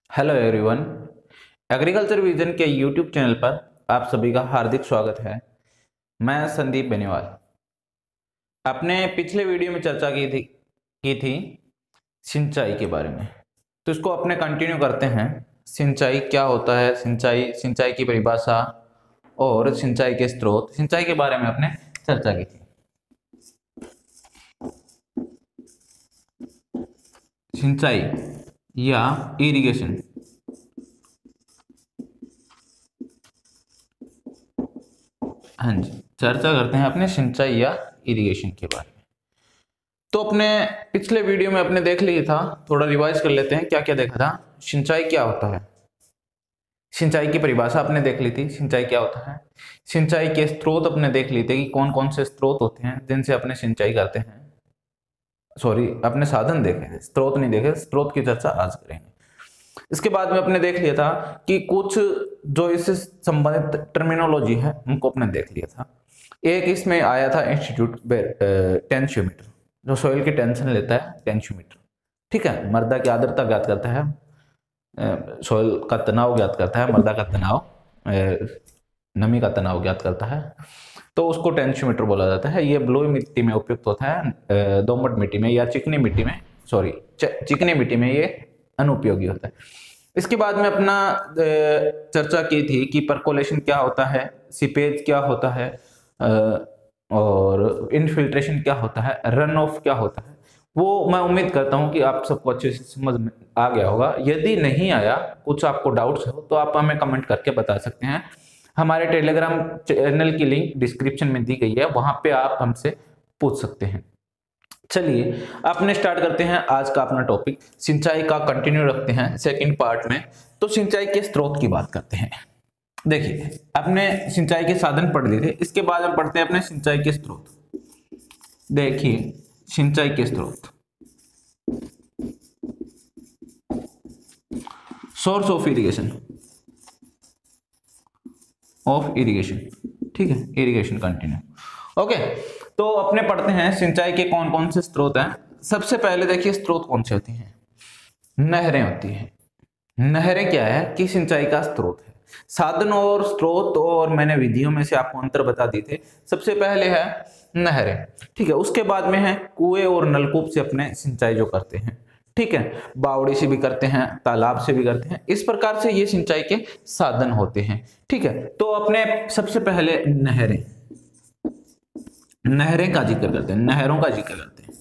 Hello everyone. Agriculture vision के YouTube channel पर आप सभी का हार्दिक स्वागत है। मैं संदीप बेनीवाल। अपने पिछले वीडियो में चर्चा की थी सिंचाई के बारे में, तो इसको अपने कंटिन्यू करते हैं। सिंचाई क्या होता है, सिंचाई की परिभाषा और सिंचाई के स्रोत, सिंचाई के बारे में अपने चर्चा की थी। सिंचाई या इरिगेशन, हाँ जी, चर्चा करते हैं अपने सिंचाई या इरिगेशन के बारे में। तो अपने पिछले वीडियो में अपने देख लिया था, थोड़ा रिवाइज कर लेते हैं। क्या क्या देखा था? सिंचाई क्या होता है, सिंचाई की परिभाषा अपने देख ली थी, सिंचाई क्या होता है। सिंचाई के स्रोत अपने देख लिए थे कि कौन कौन से स्रोत होते हैं जिनसे अपने सिंचाई करते हैं। सॉरी, अपने साधन देखे थे, स्रोत नहीं देखे। स्रोत की चर्चा आज करेंगे। इसके बाद में अपने देख लिया था कि कुछ जो इससे संबंधित टर्मिनोलॉजी है उनको अपने देख लिया था। एक इसमें आया था इंस्टीट्यूट टेंशियोमीटर, जो सॉइल की टेंशन लेता है, टेंशियोमीटर। ठीक है, मृदा की आर्द्रता ज्ञात करता है, सॉइल का तनाव ज्ञात करता है, मृदा का तनाव, नमी का तनाव ज्ञात करता है, तो उसको टेंशियोमीटर बोला जाता है। ये बलुई मिट्टी में उपयुक्त होता है, दोमट मिट्टी में या चिकनी मिट्टी में, सॉरी चिकनी मिट्टी में ये अनुपयोगी होता है। इसके बाद में अपना चर्चा की थी कि परकोलेशन क्या होता है, सीपेज क्या होता है, और इनफिल्ट्रेशन क्या होता है, रन ऑफ क्या होता है। वो मैं उम्मीद करता हूं कि आप सबको अच्छे से समझ में आ गया होगा। यदि नहीं आया, कुछ आपको डाउट्स हो, तो आप हमें कमेंट करके बता सकते हैं। हमारे टेलीग्राम चैनल की लिंक डिस्क्रिप्शन में दी गई है, वहां पे आप हमसे पूछ सकते हैं। चलिए अपने स्टार्ट करते हैं आज का अपना टॉपिक। सिंचाई का कंटिन्यू रखते हैं सेकंड पार्ट में। तो सिंचाई के स्रोत की बात करते हैं। देखिए, अपने सिंचाई के साधन पढ़ लिए थे, इसके बाद हम पढ़ते हैं अपने सिंचाई के स्रोत। देखिए, सिंचाई के स्रोत, सोर्स ऑफ इरिगेशन, ठीक है, इरिगेशन कंटिन्यू। ओके, तो अपने पढ़ते हैं सिंचाई के कौन कौन से स्रोत हैं। सबसे पहले देखिए, स्रोत कौन से होती हैं? नहरें होती हैं। नहरें क्या है कि सिंचाई का स्रोत है। साधन और स्रोत और मैंने विधियों में से आपको अंतर बता दिए थे। सबसे पहले है नहरें, ठीक है। उसके बाद में है कुएं और नलकूप से अपने सिंचाई जो करते हैं, ठीक है। बावड़ी से भी करते हैं, तालाब से भी करते हैं। इस प्रकार से ये सिंचाई के साधन होते हैं, ठीक है। तो अपने सबसे पहले नहरें, नहरें का जिक्र करते हैं, नहरों का जिक्र करते हैं।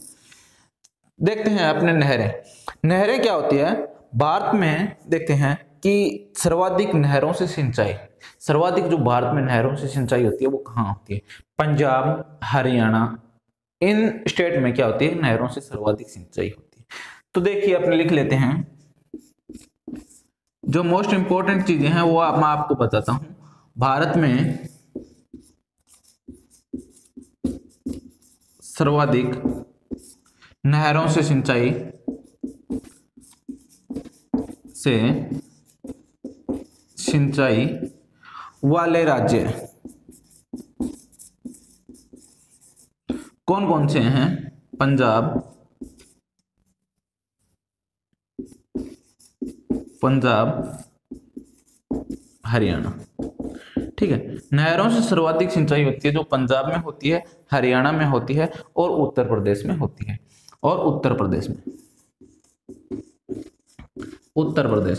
देखते हैं अपने नहरें, नहरें क्या होती है भारत में। देखते हैं कि सर्वाधिक नहरों से सिंचाई, सर्वाधिक जो भारत में नहरों से सिंचाई होती है वो कहाँ होती है? पंजाब, हरियाणा, इन स्टेट में क्या होती है? नहरों से सर्वाधिक सिंचाई होती है। तो देखिए अपने लिख लेते हैं, जो मोस्ट इंपोर्टेंट चीजें हैं वो मैं आपको बताता हूं। भारत में सर्वाधिक नहरों से सिंचाई वाले राज्य कौन कौन से हैं? पंजाब, हरियाणा, ठीक है। नहरों से सर्वाधिक सिंचाई होती है जो पंजाब में होती है, हरियाणा में होती है और उत्तर प्रदेश में होती है। और उत्तर प्रदेश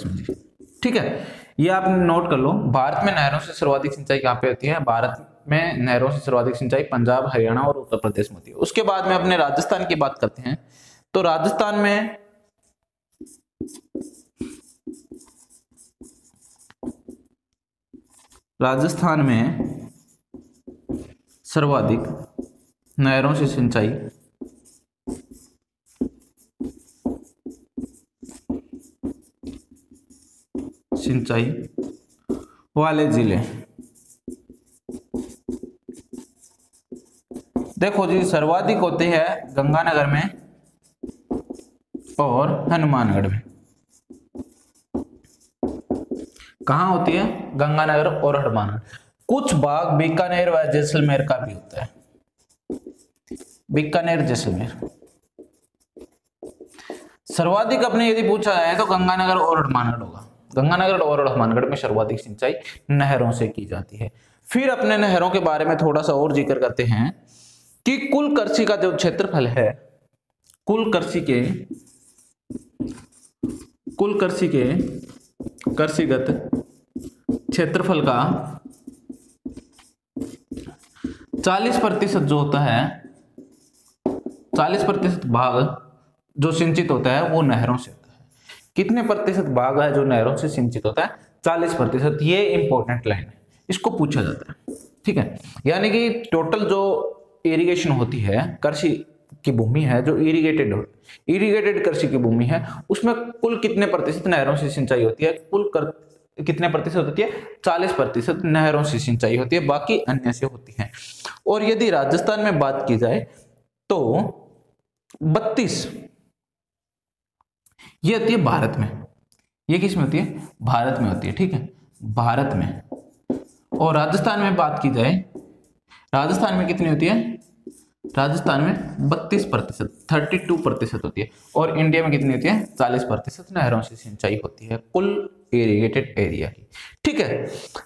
में जी, ठीक है। ये आप नोट कर लो, भारत में नहरों से सर्वाधिक सिंचाई कहां पे होती है? भारत में नहरों से सर्वाधिक सिंचाई पंजाब, हरियाणा और उत्तर प्रदेश में होती है। उसके बाद में अपने राजस्थान की बात करते हैं। तो राजस्थान में सर्वाधिक नहरों से सिंचाई वाले जिले, देखो जी, सर्वाधिक होती है गंगानगर में और हनुमानगढ़ में। कहां होती है? गंगानगर और हनुमानगढ़। कुछ भाग बीकानेर व जैसलमेर का भी होता है, बीकानेर, जैसलमेर। सर्वाधिक अपने यदि पूछा जाए तो गंगानगर और हनुमानगढ़ होगा। गंगानगर और हनुमानगढ़ में सर्वाधिक सिंचाई नहरों से की जाती है। फिर अपने नहरों के बारे में थोड़ा सा और जिक्र करते हैं कि कुल कृषि का जो क्षेत्रफल है, कुल कृषि के कृषिगत क्षेत्रफल का 40% जो होता है, 40% भाग जो सिंचित होता है वो नहरों से होता है। कितने प्रतिशत भाग है जो नहरों से सिंचित होता है? 40%। ये इंपॉर्टेंट लाइन है, इसको पूछा जाता है, ठीक है। यानी कि टोटल जो इरिगेशन होती है, कृषि की भूमि है जो इरिगेटेड कृषि की भूमि है, उसमें कुल कितने प्रतिशत नहरों से सिंचाई होती है? कितने प्रतिशत होती है? 40% नहरों से सिंचाई होती है, बाकी अन्य से होती है। और यदि राजस्थान में बात की जाए तो 32 ये होती है भारत में। ये किस में होती है? भारत में होती है, ठीक है, भारत में। और राजस्थान में बात की जाए, राजस्थान में कितनी होती है? राजस्थान में 32%, 32% होती है। और इंडिया में कितनी होती है? 40% नहरों से सिंचाई होती है कुल इरिगेटेड एरिया की, ठीक है।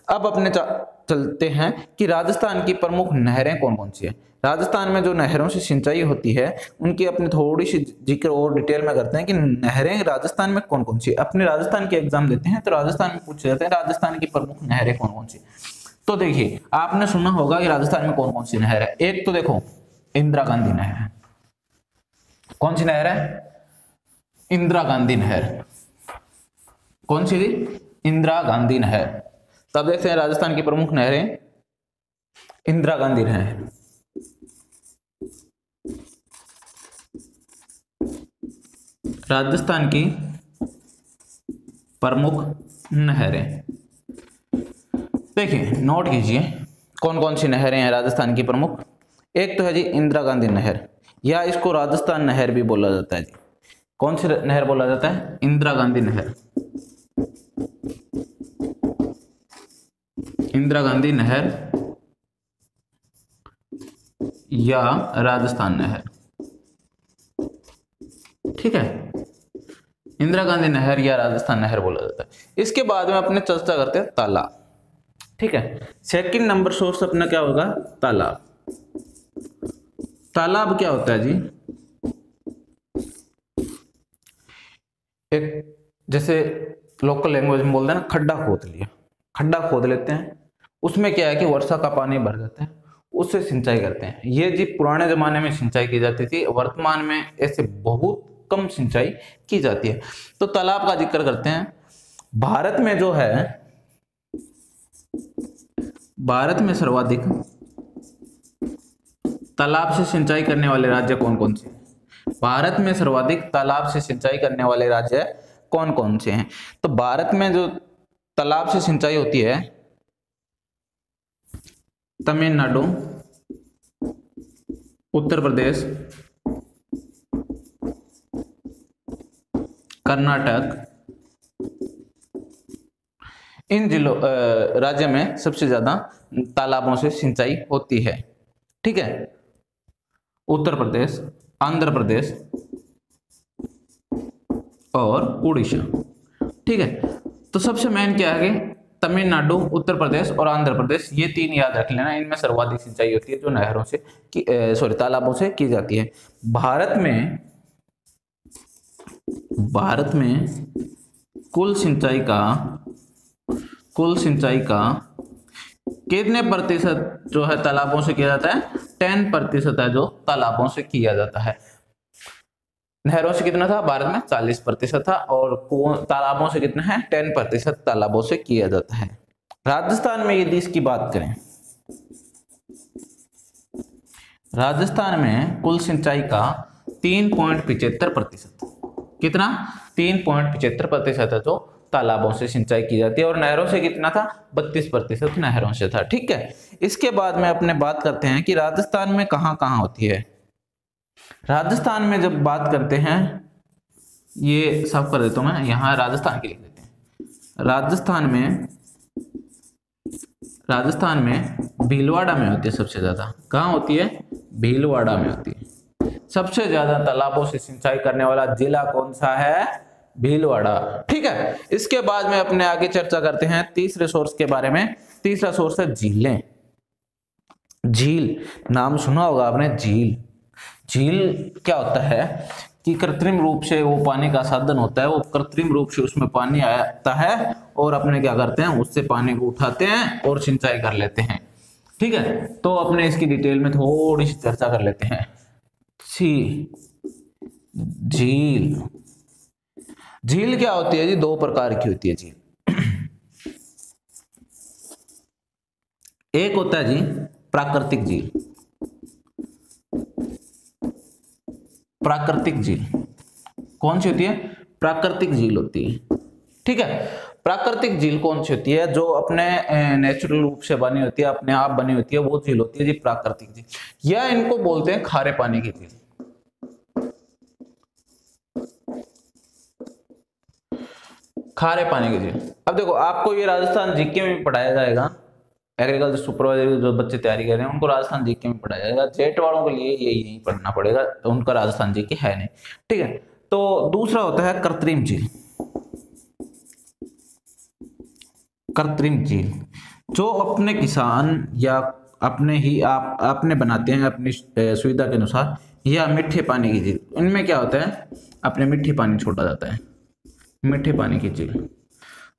अब अपने चलते हैं कि राजस्थान की प्रमुख नहरें कौन कौन सी है। राजस्थान में जो नहरों से सिंचाई होती है उनकी अपने थोड़ी सी जिक्र और डिटेल में करते हैं कि नहरें राजस्थान में कौन कौन सी। अपने राजस्थान के एग्जाम देते हैं तो राजस्थान में पूछे जाते हैं राजस्थान की प्रमुख नहरें कौन कौन सी। तो देखिए, आपने सुना होगा कि राजस्थान में कौन कौन सी नहर है। एक तो देखो इंदिरा गांधी नहर है। कौन सी नहर है? इंदिरा गांधी नहर। कौन सी? इंदिरा गांधी नहर। तब देखते हैं राजस्थान की प्रमुख नहरें। इंदिरा गांधी नहर, राजस्थान की प्रमुख नहरें। देखिए नोट कीजिए कौन कौन सी नहरें हैं राजस्थान की प्रमुख। एक तो है जी इंदिरा गांधी नहर, या इसको राजस्थान नहर भी बोला जाता है जी। कौन सी नहर बोला जाता है? इंदिरा गांधी नहर। इंदिरा गांधी नहर या राजस्थान नहर, ठीक है। इंदिरा गांधी नहर या राजस्थान नहर बोला जाता है। इसके बाद में अपने चर्चा करते हैं तालाब, ठीक है। सेकंड नंबर सोर्स अपना क्या होगा? तालाब। तालाब क्या होता है जी? एक जैसे लोकल लैंग्वेज में बोलते हैं ना, खड्डा खोद लिया, खड्डा खोद लेते हैं, उसमें क्या है कि वर्षा का पानी भर जाता है, उससे सिंचाई करते हैं। ये जी पुराने जमाने में सिंचाई की जाती थी, वर्तमान में ऐसे बहुत कम सिंचाई की जाती है। तो तालाब का जिक्र करते हैं। भारत में जो है, भारत में सर्वाधिक तालाब से सिंचाई करने वाले राज्य कौन कौन से हैं? भारत में सर्वाधिक तालाब से सिंचाई करने वाले राज्य कौन कौन से हैं? तो भारत में जो तालाब से सिंचाई होती है, तमिलनाडु, उत्तर प्रदेश, कर्नाटक, इन जिलों राज्य में सबसे ज्यादा तालाबों से सिंचाई होती है, ठीक है। उत्तर प्रदेश, आंध्र प्रदेश और उड़ीसा, ठीक है। तो सबसे मेन क्या है कि तमिलनाडु, उत्तर प्रदेश और आंध्र प्रदेश, ये तीन याद रख लेना। इनमें सर्वाधिक सिंचाई होती है जो नहरों से तालाबों से की जाती है। भारत में कुल सिंचाई का कितने प्रतिशत जो है तालाबों से किया जाता है? 10% है जो तालाबों से किया जाता है। नहरों से कितना था? भारत में 40% था, और तालाबों से कितना है? 10% तालाबों से किया जाता है। राजस्थान में यदि इसकी बात करें, राजस्थान में कुल सिंचाई का 3.75%, कितना? 3.75% है जो तालाबों से सिंचाई की जाती है, और नहरों से कितना था? 32% नहरों से था, ठीक है। इसके बाद में अपने बात करते हैं कि राजस्थान में कहां कहां होती है। राजस्थान में जब बात करते हैं, ये सब कर देता हूं मैं, यहां राजस्थान की लिख देते हैं। राजस्थान में भीलवाड़ा में होती है सबसे ज्यादा। कहां होती है? भीलवाड़ा में होती है सबसे ज्यादा तालाबों से सिंचाई करने वाला जिला कौन सा है? भीलवाड़ा। ठीक है, इसके बाद में अपने आगे चर्चा करते हैं तीसरे सोर्स के बारे में। तीसरा सोर्स है झीलें। झील, नाम सुना होगा आपने, झील। झील क्या होता है कि कृत्रिम रूप से वो पानी का साधन होता है, वो कृत्रिम रूप से उसमें पानी आता है और अपने क्या करते हैं, उससे पानी को उठाते हैं और सिंचाई कर लेते हैं। ठीक है, तो अपने इसकी डिटेल में थोड़ी सी चर्चा कर लेते हैं। झील, झील क्या होती है जी? दो प्रकार की होती है झील। एक होता है जी प्राकृतिक झील। प्राकृतिक झील कौन सी होती है? प्राकृतिक झील होती है। ठीक है, प्राकृतिक झील कौन सी होती है? जो अपने नेचुरल रूप से बनी होती है, अपने आप बनी होती है, वो झील होती है जी प्राकृतिक झील। या इनको बोलते हैं खारे पानी की झील। खारे पानी की झील। अब देखो, आपको ये राजस्थान जीके में पढ़ाया जाएगा। एग्रीकल्चर सुपरवाइजर जो बच्चे तैयारी कर रहे हैं उनको राजस्थान जीके में पढ़ाया जाएगा। जेट वालों के लिए यही नहीं पढ़ना पड़ेगा, तो उनका राजस्थान जीके है नहीं। ठीक है, तो दूसरा होता है कृत्रिम झील। कृत्रिम झील जो अपने किसान या अपने ही आप अपने बनाते हैं अपनी सुविधा के अनुसार, या मीठे पानी की झील। इनमें क्या होता है, अपने मीठे पानी छोड़ा जाता है, मीठे पानी की झील।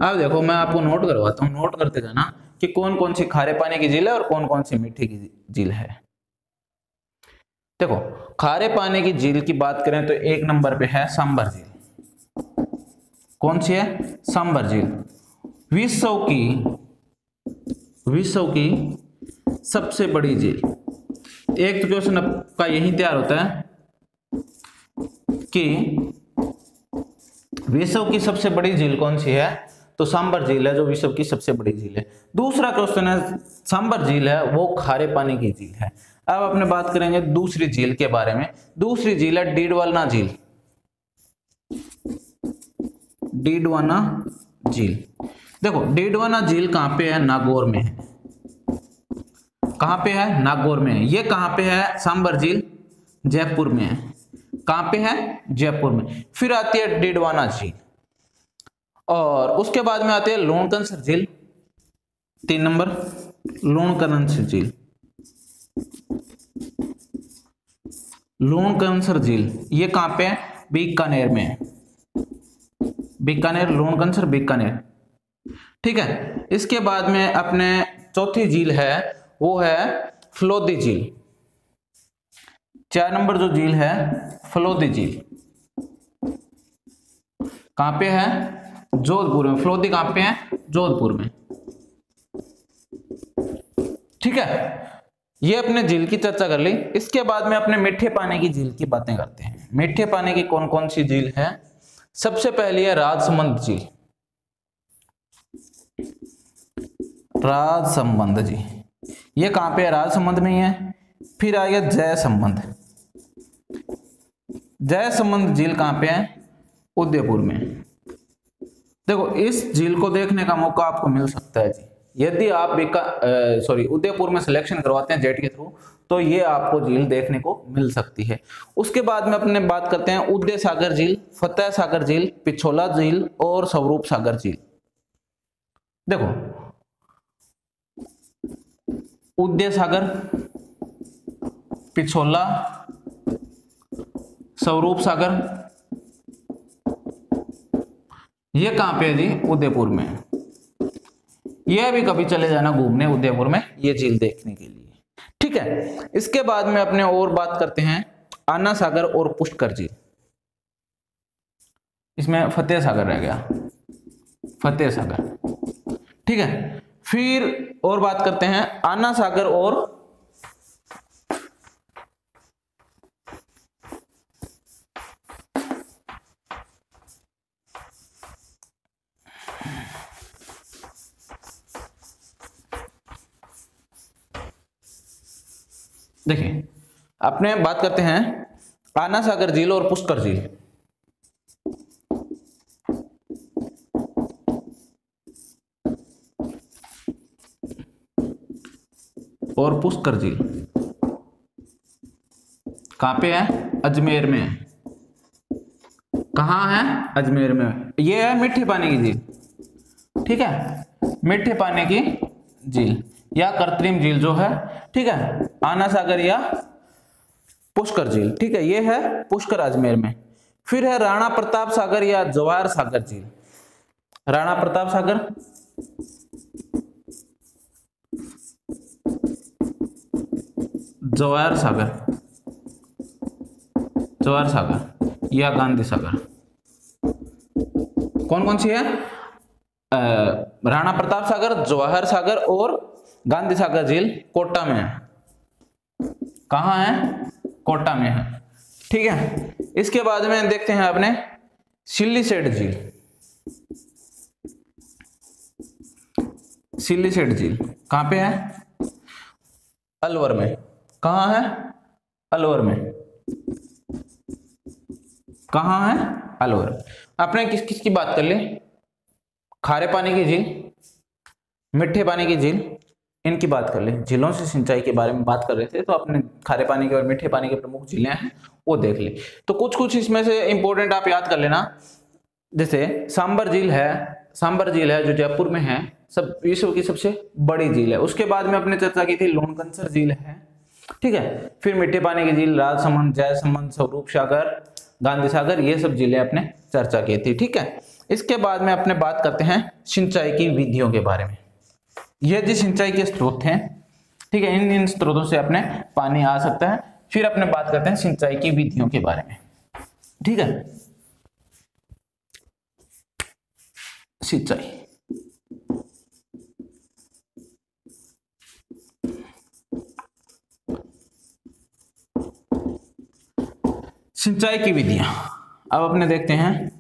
अब देखो, मैं आपको नोट करवाता हूँ, नोट करते जाना कि कौन कौन सी खारे पानी की झील है और कौन कौन सी मीठे की झील है। देखो, खारे पानी की झील की बात करें तो एक नंबर पे है सांबर झील। कौन सी है? सांबर झील। विश्व की सबसे बड़ी झील। एक तो क्वेश्चन का यही तैयार होता है कि विश्व की सबसे बड़ी झील कौन सी है, तो सांबर झील है जो विश्व की सबसे बड़ी झील है। दूसरा क्वेश्चन है, सांबर झील है वो खारे पानी की झील है। अब अपने बात करेंगे दूसरी झील के बारे में। दूसरी झील है डीडवाना झील। डीडवाना झील, देखो डीडवाना झील कहां पे है? नागौर में है। कहां पे है? नागौर में है। ये कहां पे है? सांबर झील जयपुर में है। कहां पे है? जयपुर में। फिर आती है डीडवाना झील, और उसके बाद में आती है लूणकरसर झील। 3 नंबर लूणकरसर झील। लूणकरसर झील ये कहां पे है? बीकानेर में है। बीकानेर, लूणकरसर बीकानेर। ठीक है, इसके बाद में अपने चौथी झील है वो है फलोदी झील। 4 नंबर जो झील है फलोदी झील, कहां पे है? जोधपुर में। फलोदी कहां पे है? जोधपुर में। ठीक है, ये अपने झील की चर्चा कर ली। इसके बाद में अपने मीठे पानी की झील की बातें करते हैं। मीठे पानी की कौन कौन सी झील है? सबसे पहली है राजसमंद झील। राजसमंद झील ये कहां पे है? राजसमंद में ही है। फिर आ गया जयसंबंध। जयसंबंध झील कहां पे है? उदयपुर में। देखो, इस झील को देखने का मौका आपको मिल सकता है जी, यदि आप उदयपुर में सिलेक्शन करवाते हैं जेट के थ्रू, तो ये आपको झील देखने को मिल सकती है। उसके बाद में अपने बात करते हैं उदय सागर झील, फतेह सागर झील, पिछोला झील और स्वरूप सागर झील। देखो, उदय सागर, पिछोला, स्वरूप सागर, ये कहां पे है जी? उदयपुर में। ये भी कभी चले जाना घूमने उदयपुर में ये झील देखने के लिए। ठीक है, इसके बाद में अपने और बात करते हैं आना सागर और पुष्कर झील। इसमें फतेह सागर रह गया, फतेह सागर। ठीक है, फिर और बात करते हैं आना सागर और देखिए, अपने बात करते हैं आना सागर झील और पुष्कर झील। और पुष्कर झील कहाँ पे है? अजमेर में। कहाँ है? अजमेर में। ये है मीठे पानी की झील, ठीक है, मीठे पानी की झील या कृत्रिम झील जो है, ठीक है, आना सागर या पुष्कर झील, ठीक है, ये है पुष्कर अजमेर में। फिर है राणा प्रताप सागर या जवाहर सागर झील। राणा प्रताप सागर, जवाहर सागर, जवाहर सागर या गांधी सागर। कौन कौन सी है? राणा प्रताप सागर, जवाहर सागर और गांधी सागर झील कोटा में है। कहाँ है? कोटा में है, ठीक है। इसके बाद में देखते हैं अपने सिल्लीसेट झील। सिल्लीसेट झील कहाँ पे है? अलवर में। कहाँ है? अलवर में। कहाँ है? अलवर। आपने किस किस की बात कर ली? खारे पानी की झील, मीठे पानी की झील, इनकी बात कर ले। झीलों से सिंचाई के बारे में बात कर रहे थे, तो अपने खारे पानी के और मीठे पानी के प्रमुख झीलें हैं वो देख ले। तो कुछ कुछ इसमें से इंपॉर्टेंट आप याद कर लेना। जैसे सांबर झील है, सांबर झील है जो जयपुर में है, सब विश्व की सबसे बड़ी झील है। उसके बाद में अपने चर्चा की थी लोनकंसर झील है, ठीक है। फिर मीठे पानी की झील राजसमंद, जयसमंद, स्वरूप सागर, गांधी सागर, ये सब झीलें अपने चर्चा की थी, ठीक है। इसके बाद में अपने बात करते हैं सिंचाई की विधियों के बारे में। ये जो सिंचाई के स्रोत हैं, ठीक है, इन स्रोतों से अपने पानी आ सकता है। फिर अपने बात करते हैं सिंचाई की विधियों के बारे में, ठीक है। सिंचाई, सिंचाई की विधियां अब अपने देखते हैं।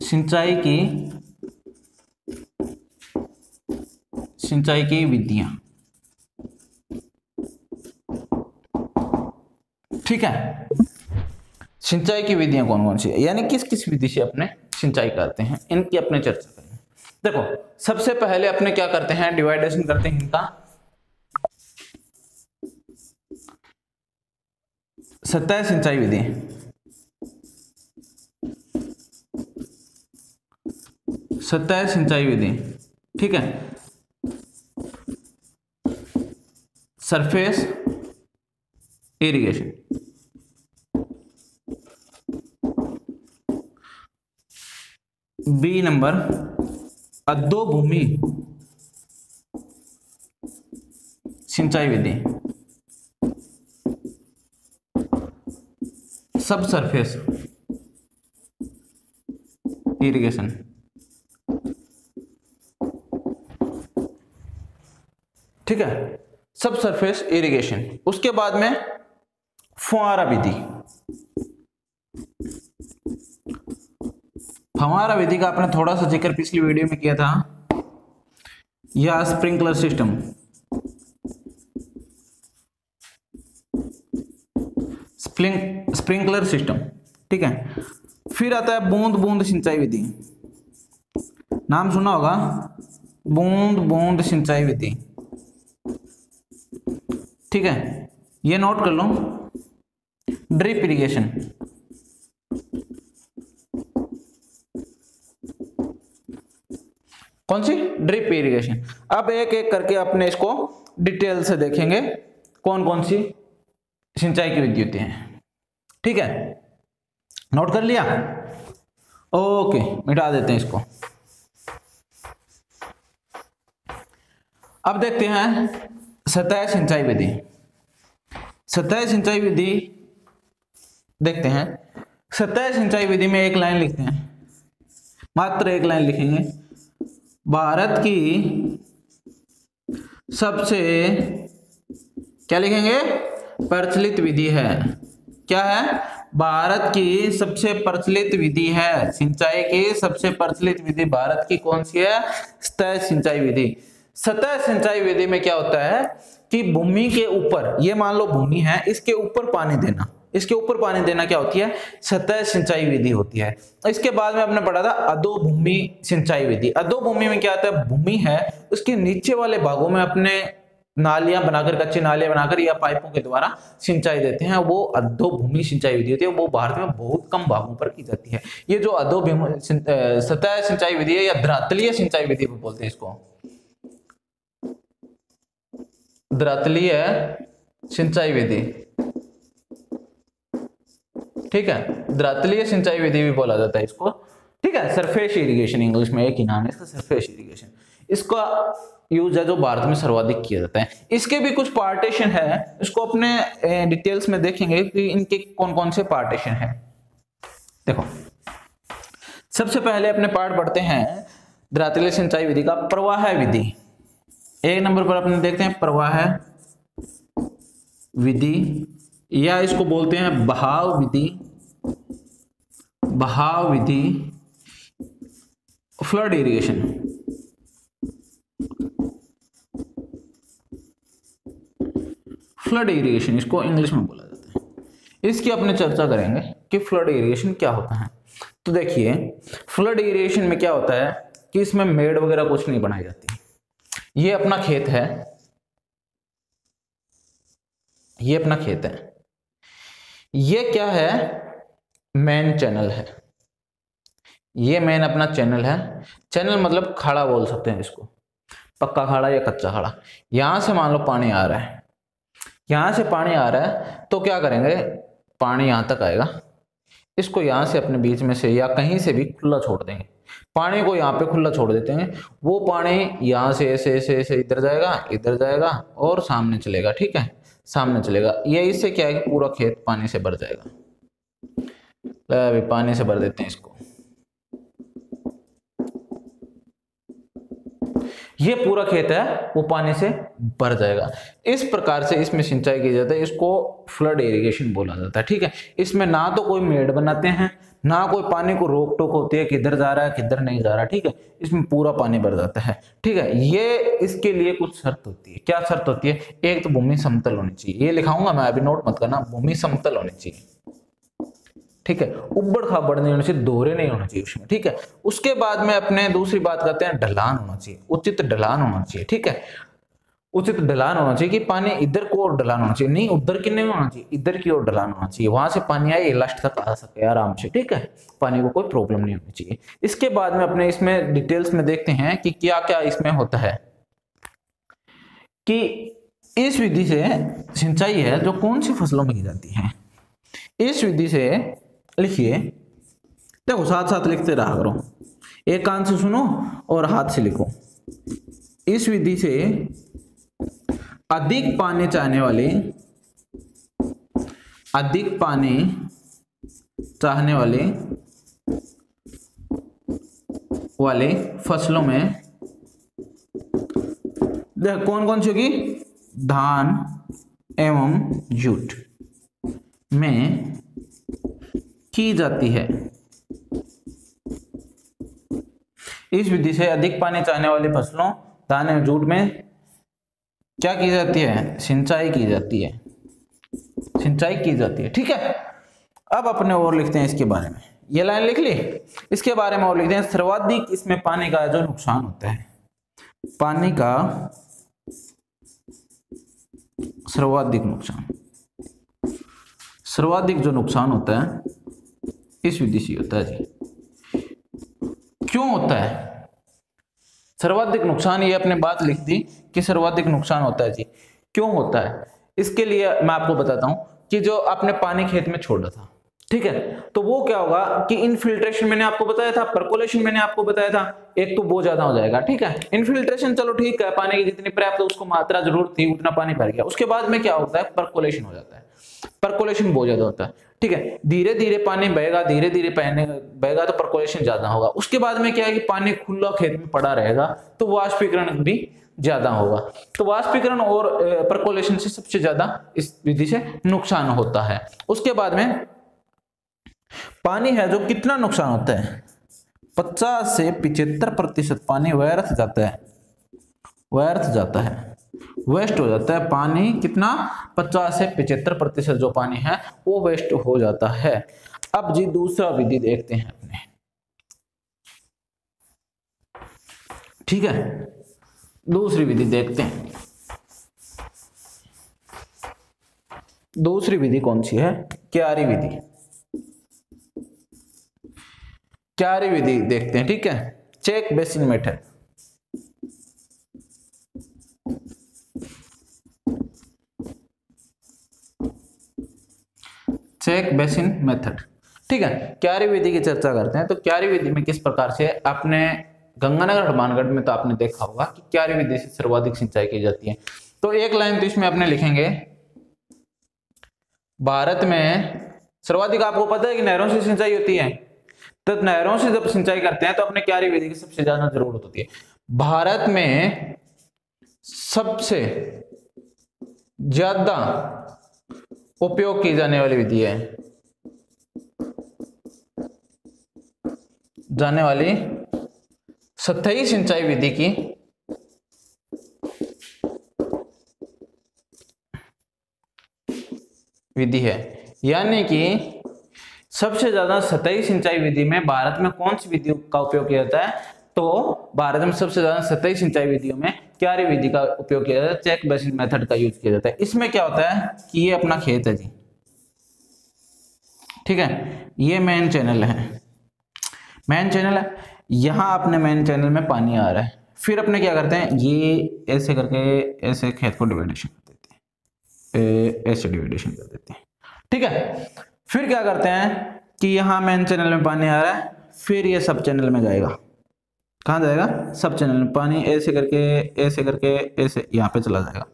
सिंचाई की विधियां, ठीक है। सिंचाई की विधियां कौन कौन सी है, यानी किस किस विधि से अपने सिंचाई करते हैं, इनकी अपने चर्चा करेंगे। देखो, सबसे पहले अपने क्या करते हैं? डिवाइडेशन करते हैं इनका। सतह सिंचाई विधि, सतह सिंचाई विधि, ठीक है। सरफेस इरिगेशन, बी नंबर अधोभूमि सिंचाई विधि, सब सरफेस इरिगेशन, ठीक है, सब सरफेस इरिगेशन। उसके बाद में फुहारा विधि। फुहारा विधि का आपने थोड़ा सा जिक्र पिछली वीडियो में किया था, या स्प्रिंकलर सिस्टम, स्प्रिंकलर सिस्टम, ठीक है। फिर आता है बूंद बूंद सिंचाई विधि, नाम सुना होगा, बूंद बूंद सिंचाई विधि, ठीक है, ये नोट कर लो। ड्रिप इरिगेशन, कौन सी? Drip irrigation. अब एक एक करके अपने इसको डिटेल से देखेंगे कौन कौन सी सिंचाई की विधि होती है, ठीक है। नोट कर लिया? ओके, मिटा देते हैं इसको। अब देखते हैं सतह सिंचाई विधि। सतह सिंचाई विधि देखते हैं। सतह सिंचाई विधि में एक लाइन लिखते हैं, मात्र एक लाइन लिखेंगे। भारत की सबसे, क्या लिखेंगे? प्रचलित विधि है। क्या है? भारत की सबसे प्रचलित विधि है। सिंचाई की सबसे प्रचलित विधि भारत की कौन सी है? सतह सिंचाई विधि। सतह सिंचाई विधि में क्या होता है कि भूमि के ऊपर, ये मान लो भूमि है, इसके ऊपर पानी देना, इसके ऊपर पानी देना क्या होती है? सतह सिंचाई विधि होती है। इसके बाद में आपने पढ़ा था अधोभूमि सिंचाई विधि। अधोभूमि में क्या होता है? भूमि है, उसके नीचे वाले भागों में अपने नालियां बनाकर, कच्ची नालियां बनाकर या पाइपों के द्वारा सिंचाई देते हैं, वो अधोभूमि सिंचाई विधि होती है। वो भारत में बहुत कम भागों पर की जाती है। ये जो अधोभूमि सतह सिंचाई विधि है या धरातलीय सिंचाई विधि बोलते हैं इसको, धरातलीय सिंचाई विधि, ठीक है, धरातलीय सिंचाई विधि भी बोला जाता है इसको, ठीक है। सरफेस इरिगेशन इंग्लिश में एक ही नाम है इसका, सरफेस इरिगेशन। इसका यूज है जो भारत में सर्वाधिक किया जाता है। इसके भी कुछ पार्टीशन है, इसको अपने डिटेल्स में देखेंगे कि इनके कौन कौन से पार्टीशन है। देखो, सबसे पहले अपने पार्ट पढ़ते हैं धरातलीय सिंचाई विधि का, प्रवाह विधि। एक नंबर पर अपने देखते हैं प्रवाह विधि, या इसको बोलते हैं बहाव विधि, बहाव विधि, फ्लड इरिगेशन। फ्लड इरिगेशन इसको इंग्लिश में बोला जाता है। इसकी अपने चर्चा करेंगे कि फ्लड इरिगेशन क्या होता है। तो देखिए, फ्लड इरिगेशन में क्या होता है कि इसमें मेड़ वगैरह कुछ नहीं बनाई जाती। ये अपना खेत है, ये अपना खेत है, ये क्या है, मेन चैनल है, ये मेन अपना चैनल है। चैनल मतलब खाड़ा बोल सकते हैं इसको, पक्का खाड़ा या कच्चा खाड़ा। यहां से मान लो पानी आ रहा है, यहां से पानी आ रहा है, तो क्या करेंगे, पानी यहां तक आएगा, इसको यहां से अपने बीच में से या कहीं से भी खुला छोड़ देंगे, पानी को यहाँ पे खुला छोड़ देते हैं। वो पानी यहाँ से ऐसे ऐसे ऐसे इधर जाएगा, इधर जाएगा और सामने चलेगा, ठीक है, सामने चलेगा। ये इससे क्या है कि पूरा खेत पानी से भर जाएगा। अभी पानी से भर देते हैं इसको, ये पूरा खेत है वो पानी से भर जाएगा। इस प्रकार से इसमें सिंचाई की जाती है, इसको फ्लड इरिगेशन बोला जाता है, ठीक है। इसमें ना तो कोई मेड़ बनाते हैं, ना कोई पानी को रोक टोक होती है किधर जा रहा है किधर नहीं जा रहा, ठीक है। इसमें पूरा पानी भर जाता है, ठीक है। ये इसके लिए कुछ शर्त होती है। क्या शर्त होती है? एक तो भूमि समतल होनी चाहिए, ये लिखाऊंगा मैं, अभी नोट मत करना, भूमि समतल होनी चाहिए, ठीक है। उबड़ खाबड़ नहीं होनी चाहिए, दोहरे नहीं होना चाहिए उसमें, ठीक है। उसके बाद में अपने दूसरी बात करते हैं, ढलान होना चाहिए, उचित ढलान होना चाहिए, ठीक है। उचित ढलान होना चाहिए कि पानी इधर को और ढलान होना चाहिए, नहीं उधर की नहीं होना चाहिए, इधर की ओर ढलान होना चाहिए, वहां से पानी आए लास्ट तक आ सके आराम से, ठीक है। पानी को कोई प्रॉब्लम नहीं होनी चाहिए। इसके बाद में अपने इसमें डिटेल्स में देखते हैं कि क्या क्या इसमें होता है, कि इस विधि से सिंचाई है जो कौन सी फसलों में की जाती है। इस विधि से लिखिए, देखो साथ साथ लिखते रहा करो, एक कान से सुनो और हाथ से लिखो। इस विधि से अधिक पानी चाहने वाले, अधिक पानी चाहने वाले फसलों में देख कौन कौन सी होगी, धान एवं जूट में की जाती है। इस विधि से अधिक पानी चाहने वाली फसलों धान एवं जूट में क्या की जाती है, सिंचाई की जाती है, सिंचाई की जाती है, ठीक है। अब अपने और लिखते हैं इसके बारे में, ये लाइन लिख ली। इसके बारे में और लिखते हैं, सर्वाधिक इसमें पानी का जो नुकसान होता है, पानी का सर्वाधिक नुकसान, सर्वाधिक जो नुकसान होता है इस विधि से होता है जी। क्यों होता है सर्वाधिक नुकसान? ये अपने बात लिख दी कि सर्वाधिक नुकसान होता है जी। क्यों होता है? इसके लिए मैं आपको बताता हूं कि जो आपने पानी खेत में छोड़ा था, ठीक है, तो वो क्या होगा कि इनफिल्ट्रेशन मैंने आपको बताया था, परकोलेशन मैंने आपको बताया था, एक तो बहुत ज्यादा हो जाएगा, ठीक है। इनफिल्ट्रेशन चलो ठीक है, पानी की जितनी पर्याप्त उसको मात्रा जरूरत थी उतना पानी भर गया। उसके बाद में क्या होता है, परकोलेशन हो जाता है, परकोलेशन बहुत ज्यादा होता है, ठीक है। धीरे धीरे पानी बहेगा, धीरे धीरे बहेगा तो परकोलेशन ज्यादा होगा। उसके बाद में क्या है कि पानी खुला खेत में पड़ा रहेगा तो वाष्पीकरण भी ज्यादा होगा। तो वाष्पीकरण और परकोलेशन से सबसे ज्यादा इस विधि से नुकसान होता है। उसके बाद में पानी है जो कितना नुकसान होता है, 50 से 75% पानी व्यर्थ जाता है, व्यर्थ जाता है, वेस्ट हो जाता है पानी। कितना? 50 से 75% जो पानी है वो वेस्ट हो जाता है। अब जी दूसरा विधि देखते हैं अपने, ठीक है, दूसरी विधि देखते हैं। दूसरी विधि कौन सी है? क्यारी विधि। क्यारी विधि देखते हैं, ठीक है। Check basin method. Check basin method, ठीक है। क्यारी विधि की चर्चा करते हैं। तो क्यारी विधि में किस प्रकार से अपने गंगानगर हनुमानगढ़ में तो आपने देखा होगा कि क्यारी विधि से सर्वाधिक सिंचाई की जाती है। तो एक लाइन तो इसमें अपने लिखेंगे, भारत में सर्वाधिक, आपको पता है कि नहरों से सिंचाई होती है, तो नहरों से जब सिंचाई करते हैं तो अपने क्यारी विधि की सबसे ज्यादा जरूरत होती है। भारत में सबसे ज्यादा उपयोग की जाने वाली विधि है, जाने वाली सतही सिंचाई विधि की विधि है। यानी कि सबसे ज्यादा सतही सिंचाई विधि में भारत में कौन सी विधि का उपयोग किया जाता है? तो भारत में सबसे ज्यादा सतही सिंचाई विधियों में क्यारी विधि का उपयोग किया जाता है, चेक बेसिन मेथड का यूज किया जाता है। इसमें क्या होता है कि ये अपना खेत है जी, ठीक है, ये मेन चैनल है, मेन चैनल है, यहां अपने मेन चैनल में पानी आ रहा है। फिर अपने क्या करते हैं, ये ऐसे करके ऐसे खेत को डिवाइडेशन कर देते हैं, ऐसे डिवाइडेशन कर देते हैं, ठीक है। फिर क्या करते हैं कि यहां मेन चैनल में पानी आ रहा है, फिर ये सब चैनल में जाएगा। कहां जाएगा? सब चैनल में। पानी ऐसे करके ऐसे करके ऐसे यहां पे चला जाएगा।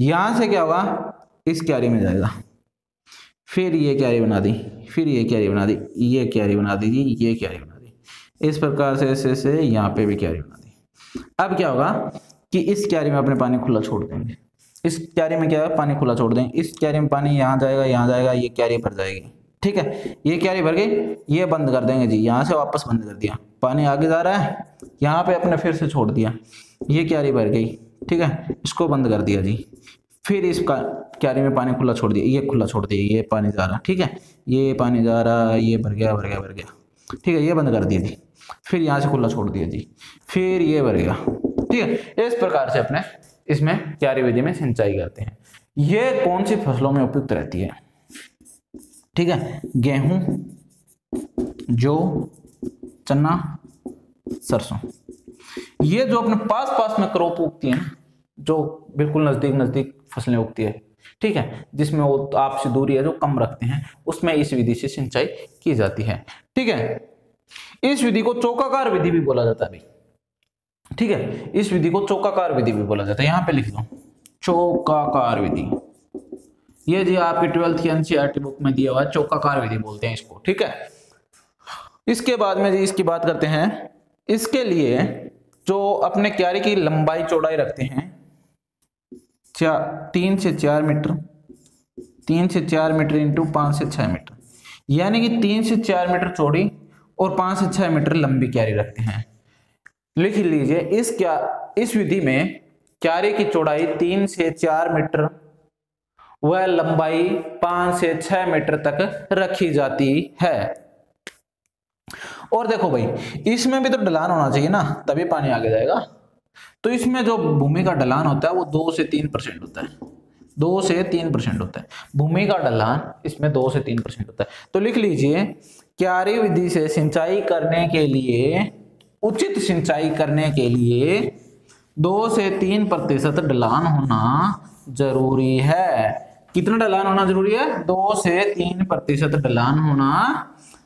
यहां से क्या होगा, इस क्यारी में जाएगा, फिर ये क्यारी बना दी, फिर ये क्यारी बना दी, ये क्यारी बना दी जी, ये क्यारी बना दी, इस प्रकार से ऐसे ऐसे यहाँ पे भी क्यारी बना दी। अब क्या होगा कि इस क्यारी में अपने पानी खुला छोड़ देंगे, इस क्यारी में क्या है, पानी खुला छोड़ देंगे, इस क्यारी में पानी यहाँ जाएगा, यहाँ जाएगा, ये क्यारी भर जाएगी, ठीक है। ये क्यारी भर गई, ये बंद कर देंगे जी, यहाँ से वापस बंद कर दिया, पानी आगे जा रहा है, यहाँ पे अपने फिर से छोड़ दिया, ये क्यारी भर गई, ठीक है, इसको बंद कर दिया जी। फिर इसका क्यारी में पानी खुला छोड़ दिया, ये खुला छोड़ दिया, ये पानी जा रहा, ठीक है, ये पानी जा रहा, ये भर गया भर गया भर गया, ठीक है, ये बंद कर दिया जी। फिर यहाँ से खुला छोड़ दिया जी, फिर ये भर गया, ठीक है। इस प्रकार से अपने इसमें क्यारी विधि में सिंचाई करते हैं। ये कौन सी फसलों में उपयुक्त रहती है? ठीक है, गेहूं, जौ, चना, सरसों, ये जो अपने पास पास में क्रॉप उगती है, जो बिल्कुल नजदीक नजदीक फसलें उगती है, ठीक है, जिसमें वो आपसी दूरी है जो कम रखते हैं, उसमें इस विधि से सिंचाई की जाती है, ठीक है। इस विधि को चौकाकार विधि भी बोला जाता है भाई, ठीक है, इस विधि को चौकाकार विधि भी बोला जाता है। यहां पे लिख दो चौकाकार विधि, ये जी आपकी 12th की एनसीईआरटी बुक में दिया हुआ है, चौकाकार विधि बोलते हैं इसको, ठीक है। इसके बाद में जी इसकी बात करते हैं। इसके लिए जो अपने क्यारी की लंबाई चौड़ाई रखते हैं 3 से 4 मीटर, 3 से 4 मीटर इंटू 5 से 6 मीटर, यानी कि 3 से 4 मीटर चौड़ी और 5 से 6 मीटर लंबी क्यारी रखते हैं। लिख लीजिए, इस विधि में क्यारी की चौड़ाई 3 से 4 मीटर वह लंबाई 5 से 6 मीटर तक रखी जाती है। और देखो भाई, इसमें भी तो ढलान होना चाहिए ना, तभी पानी आगे जाएगा। तो इसमें जो भूमि का ढलान होता है वो 2 से 3% होता है, 2 से 3% होता है भूमि का ढलान, इसमें 2 से 3% होता है। तो लिख लीजिए, क्यारी विधि से सिंचाई करने के लिए, उचित सिंचाई करने के लिए 2 से 3% ढलान होना जरूरी है। कितना ढलान होना जरूरी है? 2 से 3% ढलान होना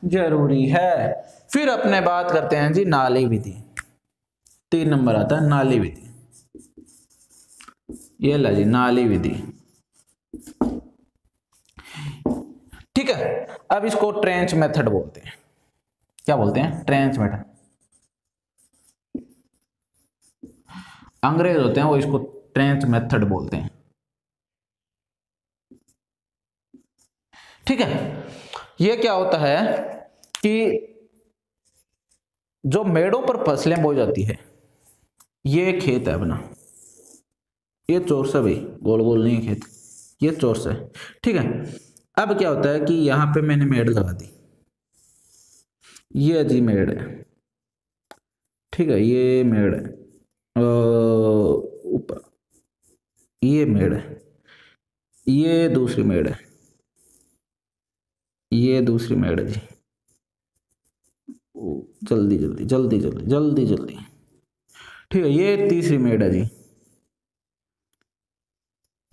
जरूरी है। फिर अपने बात करते हैं जी नाली विधि, 3 नंबर आता है नाली विधि। ये ला जी नाली विधि, ठीक है। अब इसको ट्रेंच मेथड बोलते हैं। क्या बोलते हैं? Trench method. अंग्रेज होते हैं वो इसको ट्रेंच मेथड बोलते हैं, ठीक है। ये क्या होता है कि जो मेड़ों पर फसलें बोई जाती है, ये खेत है अपना, ये चोरस है भाई, गोल गोल नहीं है खेत, ये चोरस है, ठीक है। अब क्या होता है कि यहां पे मैंने मेड़ लगा दी, ये जी मेड़ है, ठीक है, ये मेड़ है, ऊपर ये मेड़ है, ये दूसरी मेड़ है, ये दूसरी मेड है जी। जल्दी जल्दी जल्दी जल्दी जल्दी जल्दी। ठीक है, ये तीसरी मेड है जी।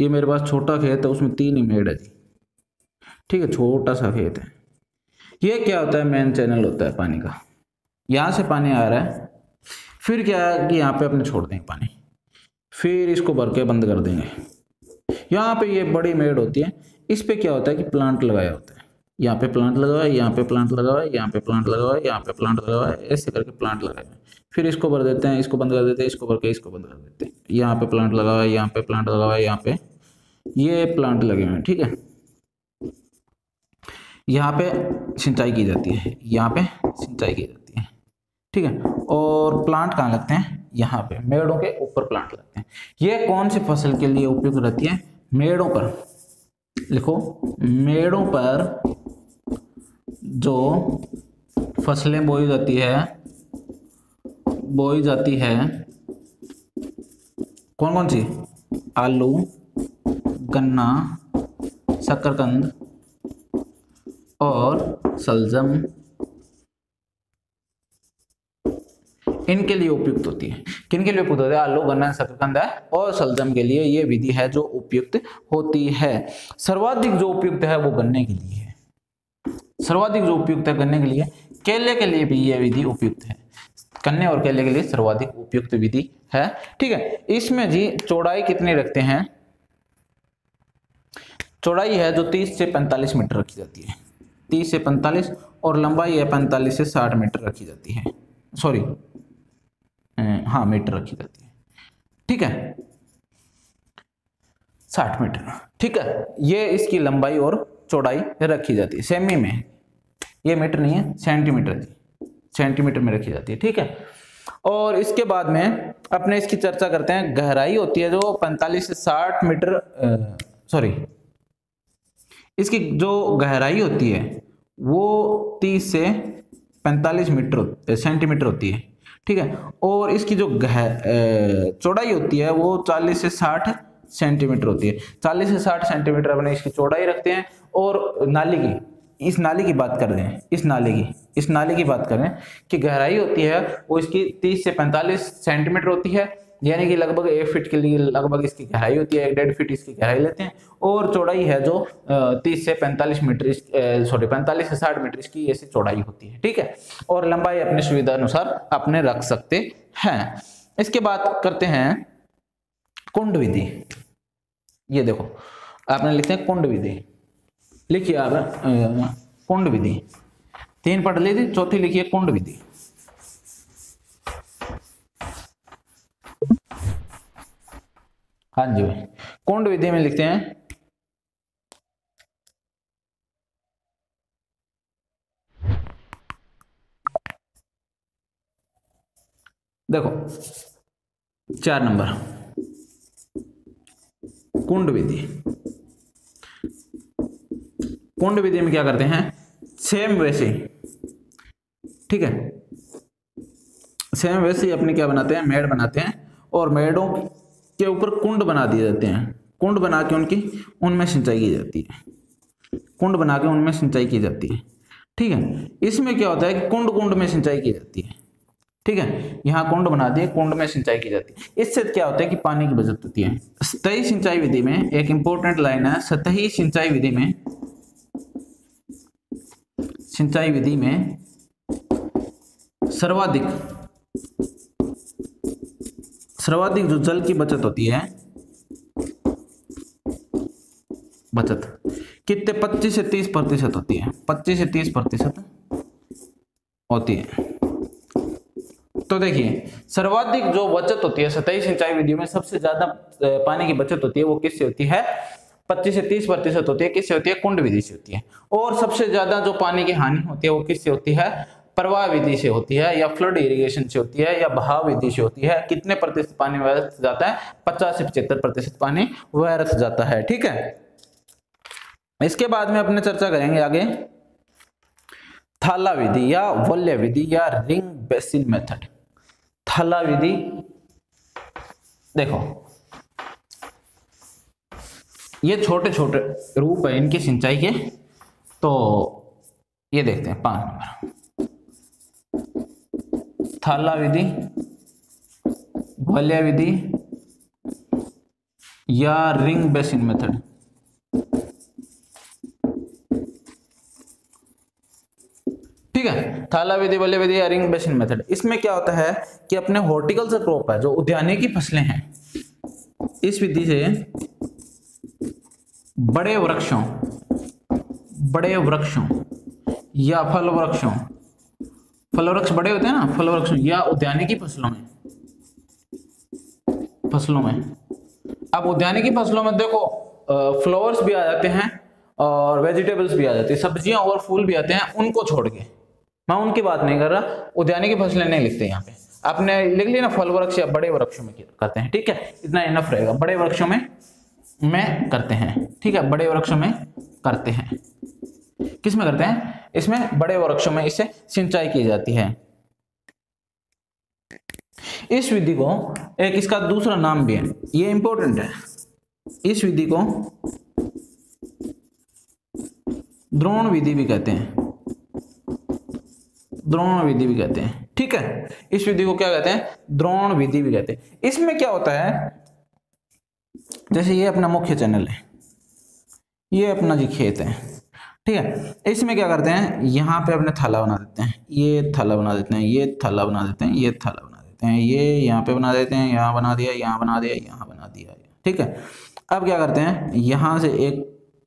ये मेरे पास छोटा खेत है, उसमें 3 ही मेड है जी। ठीक है, छोटा सा खेत है। ये क्या होता है, मेन चैनल होता है पानी का। यहाँ से पानी आ रहा है, फिर क्या है कि यहाँ पे अपने छोड़ देंगे पानी, फिर इसको भर के बंद कर देंगे। यहाँ पे ये बड़ी मेड होती है, इस पे क्या होता है कि प्लांट लगाया होता है। यहाँ पे प्लांट लगा हुआ है, यहाँ पे प्लांट लगा हुआ है, यहाँ पे प्लांट लगा हुआ है, यहाँ पे प्लांट लगा हुआ है, ऐसे करके प्लांट लगाए हुए हैं। फिर इसको भर देते हैं, इसको बंद कर देते हैं, इसको भर के इसको बंद कर देते हैं। यहाँ पे प्लांट लगा हुआ है, यहाँ पे प्लांट लगा हुआ है, यहाँ पे ये प्लांट लगे हुए हैं। ठीक है, यहाँ पे सिंचाई की जाती है, यहाँ पे सिंचाई की जाती है। ठीक है, और प्लांट कहाँ लगते हैं, यहाँ पे मेड़ों के ऊपर प्लांट लगते हैं। ये कौन सी फसल के लिए उपयुक्त रहती है, मेड़ों पर। लिखो, मेड़ों पर जो फसलें बोई जाती है कौन कौन सी, आलू, गन्ना, शकरकंद और सलजम, इनके लिए उपयुक्त होती है। किन के लिए उपयुक्त होती है, आलू, गन्ना, शकरकंद और सलजम के लिए ये विधि है जो उपयुक्त होती है। सर्वाधिक जो उपयुक्त है वो गन्ने के लिए है। सर्वाधिक जो उपयुक्त है गन्ने के लिए, केले के लिए भी ये विधि उपयुक्त है। गन्ने और केले के लिए सर्वाधिक उपयुक्त विधि है। ठीक है, इसमें जी चौड़ाई कितनी रखते हैं, चौड़ाई है जो 30 से 45 मीटर रखी जाती है, 30 से 45, और लंबाई है 45 से 60 मीटर रखी जाती है। सॉरी, हाँ, मीटर रखी जाती है। ठीक है, 60 मीटर। ठीक है, ये इसकी लंबाई और चौड़ाई रखी जाती है। सेमी में, ये मीटर नहीं है, सेंटीमीटर, सेंटीमीटर में रखी जाती है। ठीक है, और इसके बाद में अपने इसकी चर्चा करते हैं। गहराई होती है जो 45 से 60 मीटर, सॉरी, इसकी जो गहराई होती है वो 30 से 45 मीटर सेंटीमीटर होती है। ठीक है, और इसकी जो चौड़ाई होती है वो 40 से 60 सेंटीमीटर होती है। 40 से 60 सेंटीमीटर अपने इसकी चौड़ाई रखते हैं। और नाली की, इस नाली की बात कर रहे हैं, इस नाली की बात करें कि गहराई होती है वो इसकी 30 से 45 सेंटीमीटर होती है, यानी कि लगभग 1 फीट के लिए लगभग इसकी गहराई होती है, 1.5 फीट इसकी गहराई लेते हैं। और चौड़ाई है जो 30 से 45 मीटर, सॉरी 45 से 60 मीटर इसकी ऐसी चौड़ाई होती है। ठीक है, और लंबाई अपने सुविधा अनुसार अपने रख सकते हैं। इसके बाद करते हैं कुंड विधि। ये देखो, आपने लिखते हैं कुंड विधि, लिखिए आप कुंड विधि। 3 पढ़ ली थी, चौथी लिखिए कुंड विधि। हाँ जी भाई, कुंड विधि में लिखते हैं देखो 4 नंबर कुंड विधि। कुंड विधि में क्या करते हैं, सेम वैसे, ठीक है, सेम वैसे ही अपने क्या बनाते हैं, मेड़ बनाते हैं, और मेड़ों के ऊपर कुंड बना दिए जाते हैं। कुंड बना के उनमें सिंचाई की जाती है। कुंड बना के उनमें सिंचाई की जाती है। ठीक है, इसमें क्या होता है कि कुंड कुंड में सिंचाई की जाती है। ठीक है, यहाँ कुंड बना दिए, कुंड में सिंचाई की जाती है। इससे क्या होता है कि पानी की बचत होती है। सतही सिंचाई विधि में एक इंपॉर्टेंट लाइन है, सतही सिंचाई विधि में सर्वाधिक जो जल की बचत होती है, बचत कितने 25 से 30% होती है, 25 से 30% होती है। तो देखिए, सर्वाधिक जो बचत होती है सतही सिंचाई विधि में, सबसे ज्यादा पानी की बचत होती है वो किससे होती है, 25 से 30% होती है। किससे होती है, कुंड विधि से होती है। और सबसे ज्यादा जो पानी की हानि होती है वो किससे होती है, प्रवाह विधि से होती है, या फ्लड इरिगेशन से होती है, या बहाव विधि से होती है। कितने प्रतिशत पानी व्यर्थ जाता है, 50 से 75% पानी व्यर्थ जाता है। ठीक है, इसके बाद में अपने चर्चा करेंगे आगे थाला विधि या वल्य विधि या रिंग बेसिन मेथड। थाला विधि, देखो ये छोटे छोटे रूप है इनकी सिंचाई के। तो ये देखते हैं 5 नंबर, थाला विधि, वलय विधि या रिंग बेसिन मेथड। ठीक है, थाला विधि, वलय विधि या रिंग बेसिन मेथड। इसमें क्या होता है कि अपने हॉर्टिकल्चर क्रॉप है, जो उद्यानिकी फसलें हैं, इस विधि से बड़े वृक्षों या फल वृक्षों, फल वृक्ष बड़े होते हैं ना, फल वृक्षों या उद्यानिकी फसलों में। अब उद्यानिकी फसलों में देखो फ्लावर्स भी आ जाते हैं और वेजिटेबल्स भी आ जाती है, सब्जियां और फूल भी आते हैं, उनको छोड़ के मैं उनकी बात नहीं कर रहा, उद्यानिकी फसलें नहीं लिखते यहाँ पे। आपने लिख लिया ना फल वृक्ष या बड़े वृक्षों में करते हैं, ठीक है, इतना इनफ रहेगा। बड़े वृक्षों में करते हैं, ठीक है, बड़े वृक्षों में करते हैं। किस में करते हैं? इसमें बड़े वृक्षों में इससे सिंचाई की जाती है। इस विधि को एक इसका दूसरा नाम भी है, ये इंपॉर्टेंट है, इस विधि को द्रोण विधि भी कहते हैं, द्रोण विधि भी कहते हैं, ठीक है। इस विधि को क्या कहते हैं? द्रोण विधि भी कहते हैं। इसमें क्या होता है, जैसे ये अपना मुख्य चैनल है, ये अपना जी खेत है, ठीक है। इसमें क्या करते हैं, यहाँ पे अपने थाला बना देते हैं, ये थाला बना देते हैं, ये थाला बना देते हैं, ये थाला बना देते हैं, ये यहाँ पे बना देते हैं, यहाँ बना दिया, यहाँ बना दिया, यहाँ बना दिया, ठीक है। अब क्या करते हैं, यहाँ से एक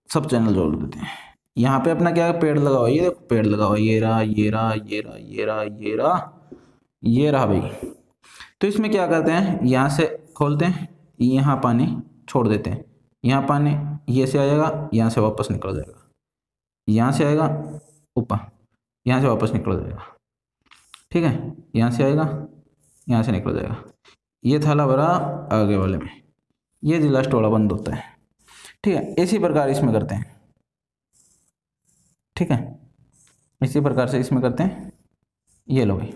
सब चैनल जोड़ देते हैं। यहाँ पे अपना क्या पेड़ लगा हुआ है, ये देखो पेड़ लगा हुआ है, ये रहा, ये रहा, ये रहा, ये रहा, ये रहा, ये रहा भाई। तो इसमें क्या करते हैं, यहाँ से खोलते हैं, यहाँ पानी छोड़ देते हैं, यहाँ पानी ये से आएगा, यहाँ से वापस निकल जाएगा, यहाँ से आएगा ऊपर, यहाँ से वापस निकल जाएगा, ठीक है, यहाँ से आएगा, यहाँ से निकल जाएगा। ये थाला भरा आगे वाले में, ये जी लास्ट वाला बंद होता है, ठीक है। इसी प्रकार इसमें करते हैं, ठीक है, इसी प्रकार से इसमें करते हैं, ये लो भाई,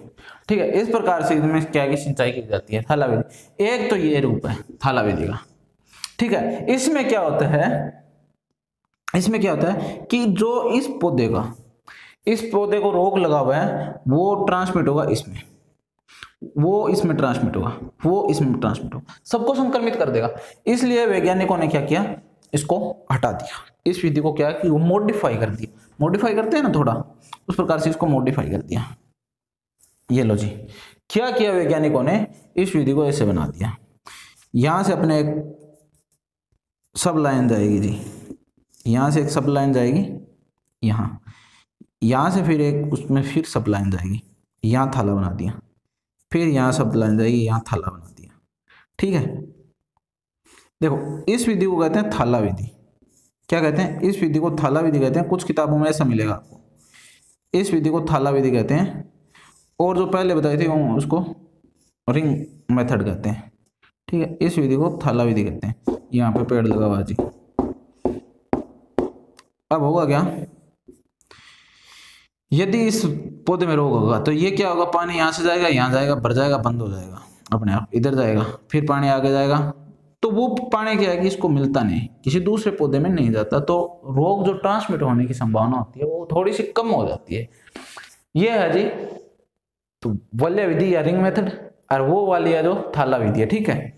ठीक है। इस प्रकार से इसमें क्या की सिंचाई की जाती है, थाला विधि। एक तो ये रूप है थाला विधि का, ठीक है। इसमें क्या होता है, इसमें क्या होता है कि जो इस पौधे को रोग लगा हुआ है, वो ट्रांसमिट होगा इसमें, वो इसमें ट्रांसमिट होगा, वो इसमें ट्रांसमिट होगा, सबको संक्रमित कर देगा। इसलिए वैज्ञानिकों ने क्या किया, इसको हटा दिया। इस विधि को क्या कि वो मॉडिफाई कर दिया, मॉडिफाई करते हैं ना थोड़ा, उस प्रकार से इसको मॉडिफाई कर दिया। ये लो जी, क्या किया वैज्ञानिकों ने, इस विधि को ऐसे बना दिया। यहां से अपने एक सब लाइन जाएगी जी, यहां से एक सब लाइन जाएगी, यहां से फिर एक उसमें फिर सब लाइन जाएगी, यहां थाला बना दिया, फिर यहां सब लाइन जाएगी, यहां थाला बना दिया, ठीक है। देखो इस विधि को कहते हैं थाला विधि। क्या कहते हैं, इस विधि को थाला विधि कहते हैं। कुछ किताबों में ऐसा मिलेगा आपको, इस विधि को थाला विधि कहते हैं, और जो पहले बताई थी उसको रिंग मेथड कहते हैं, ठीक है। इस विधि को थाला विधि कहते हैं। यहाँ पे पेड़ लगा हुआ जी, अब होगा क्या, यदि इस पौधे में रोग होगा तो ये क्या होगा, पानी यहाँ से जाएगा, यहाँ जाएगा, भर जाएगा, बंद हो जाएगा अपने आप, इधर जाएगा, फिर पानी आगे जाएगा, तो वो पानी क्या है कि इसको मिलता नहीं, किसी दूसरे पौधे में नहीं जाता, तो रोग जो ट्रांसमिट होने की संभावना होती है वो थोड़ी सी कम हो जाती है। ये है जी तो वलय विधि या रिंग मेथड, और वो वाली है जो थाला विधि है, ठीक है।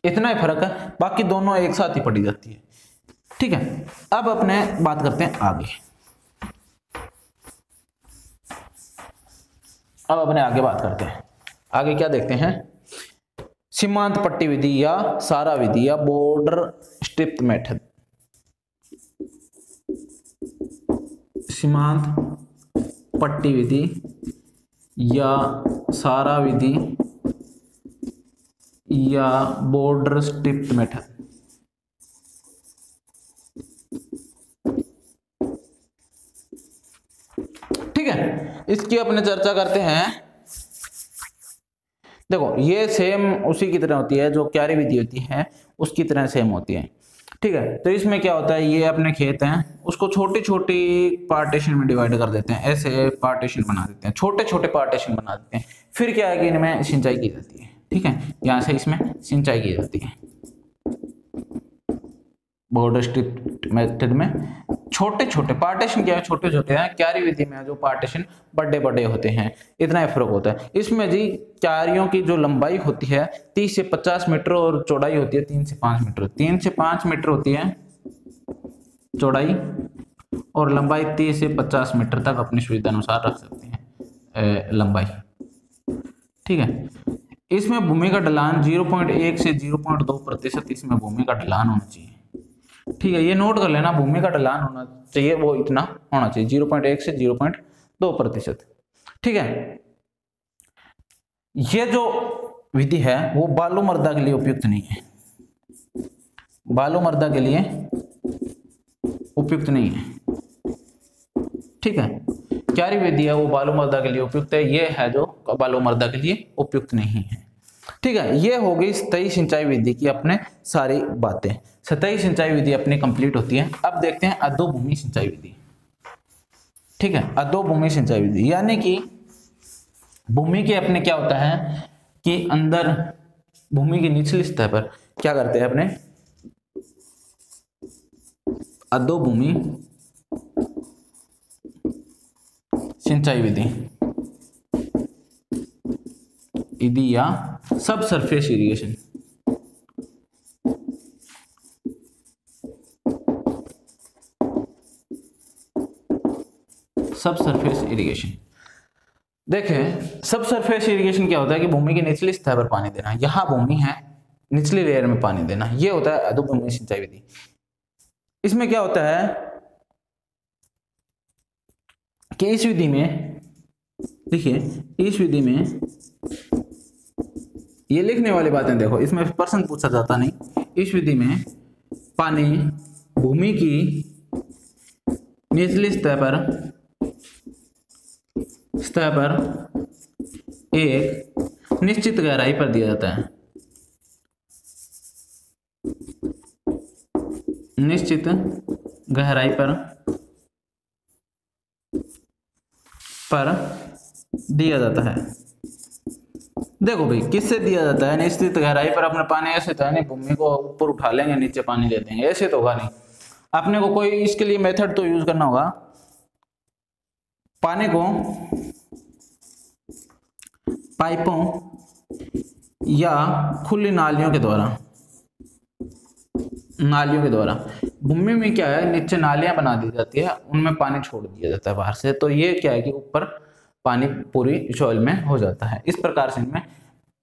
इतना ही फर्क है, बाकी दोनों एक साथ ही पढ़ी जाती है, ठीक है। अब अपने बात करते हैं आगे, अब अपने आगे बात करते हैं, आगे क्या देखते हैं, सीमांत पट्टी विधि या सारा विधि या बॉर्डर स्ट्रिप मेथड। सीमांत पट्टी विधि या सारा विधि या बॉर्डर स्ट्रिप मेथड। ठीक है, इसकी अपने चर्चा करते हैं। देखो ये सेम उसी की तरह होती है जो क्यारी विधि होती है, उसकी तरह सेम होती है, ठीक है। तो इसमें क्या होता है, ये अपने खेत हैं, उसको छोटी छोटी पार्टीशन में डिवाइड कर देते हैं, ऐसे पार्टीशन बना देते हैं, छोटे छोटे पार्टीशन बना देते हैं। फिर क्या है कि इनमें सिंचाई की जाती है, ठीक है, यहाँ से इसमें सिंचाई की जाती है। बॉर्डर स्ट्रिप मेथड में छोटे छोटे पार्टीशन क्या है, छोटे छोटे हैं। क्यारी विधि में जो पार्टीशन बड़े बड़े होते हैं, इतना ही फर्क होता है। इसमें जी क्यारियों की जो लंबाई होती है 30 से 50 मीटर और चौड़ाई होती है 3 से 5 मीटर। 3 से 5 मीटर होती है चौड़ाई और लंबाई 30 से 50 मीटर तक अपनी सुविधा अनुसार रख सकते हैं लंबाई। ठीक है, इसमें भूमि का ढलान 0.1 से 0.2% इसमें भूमि का ढलान होना चाहिए। ठीक है, ये नोट कर लेना, भूमि का ढलान होना चाहिए वो इतना होना चाहिए 0.1 से 0.2%। ठीक है, ये जो विधि है वो बालू मृदा के लिए उपयुक्त नहीं है, बालू मृदा के लिए उपयुक्त नहीं है। ठीक है, क्यारी विधि है वो बालू मृदा के लिए उपयुक्त है, ये है जो बालू मृदा के लिए उपयुक्त नहीं है। ठीक है, ये हो गई सतही सिंचाई विधि की अपने सारी बातें। सतही सिंचाई विधि अपनी कंप्लीट होती है। अब देखते हैं अधोभूमि सिंचाई विधि। ठीक है, अधोभूमि सिंचाई विधि यानी कि भूमि के अपने क्या होता है कि अंदर भूमि की निचली सतह पर क्या करते हैं अपने अधोभूमि सिंचाई विधि या सब सरफेस इरिगेशन। सब सरफेस इरिगेशन देखें, सब सरफेस इरिगेशन क्या होता है कि भूमि की निचली सतह पर पानी देना। यहां भूमि है, निचली लेयर में पानी देना, ये होता है अधोभूमि सिंचाई विधि। इसमें क्या होता है कि इस विधि में देखिए, इस विधि में ये लिखने वाली बातें देखो, इसमें प्रश्न पूछा जाता नहीं। इस विधि में पानी भूमि की निचली सतह पर एक निश्चित गहराई पर दिया जाता है, निश्चित गहराई पर दिया जाता है। देखो भाई, किससे दिया जाता है? निश्चित गहराई पर अपने पानी ऐसे तो है नहीं भूमि को ऊपर उठा लेंगे नीचे पानी दे देंगे, ऐसे तो होगा नहीं। अपने को कोई इसके लिए मेथड तो यूज करना होगा। पानी को पाइपों या खुली नालियों के द्वारा भूमि में क्या है, नीचे नालियां बना दी जाती है, उनमें पानी छोड़ दिया जाता है बाहर से। तो ये क्या है कि ऊपर पानी पूरी सॉइल में हो जाता है। इस प्रकार से इनमें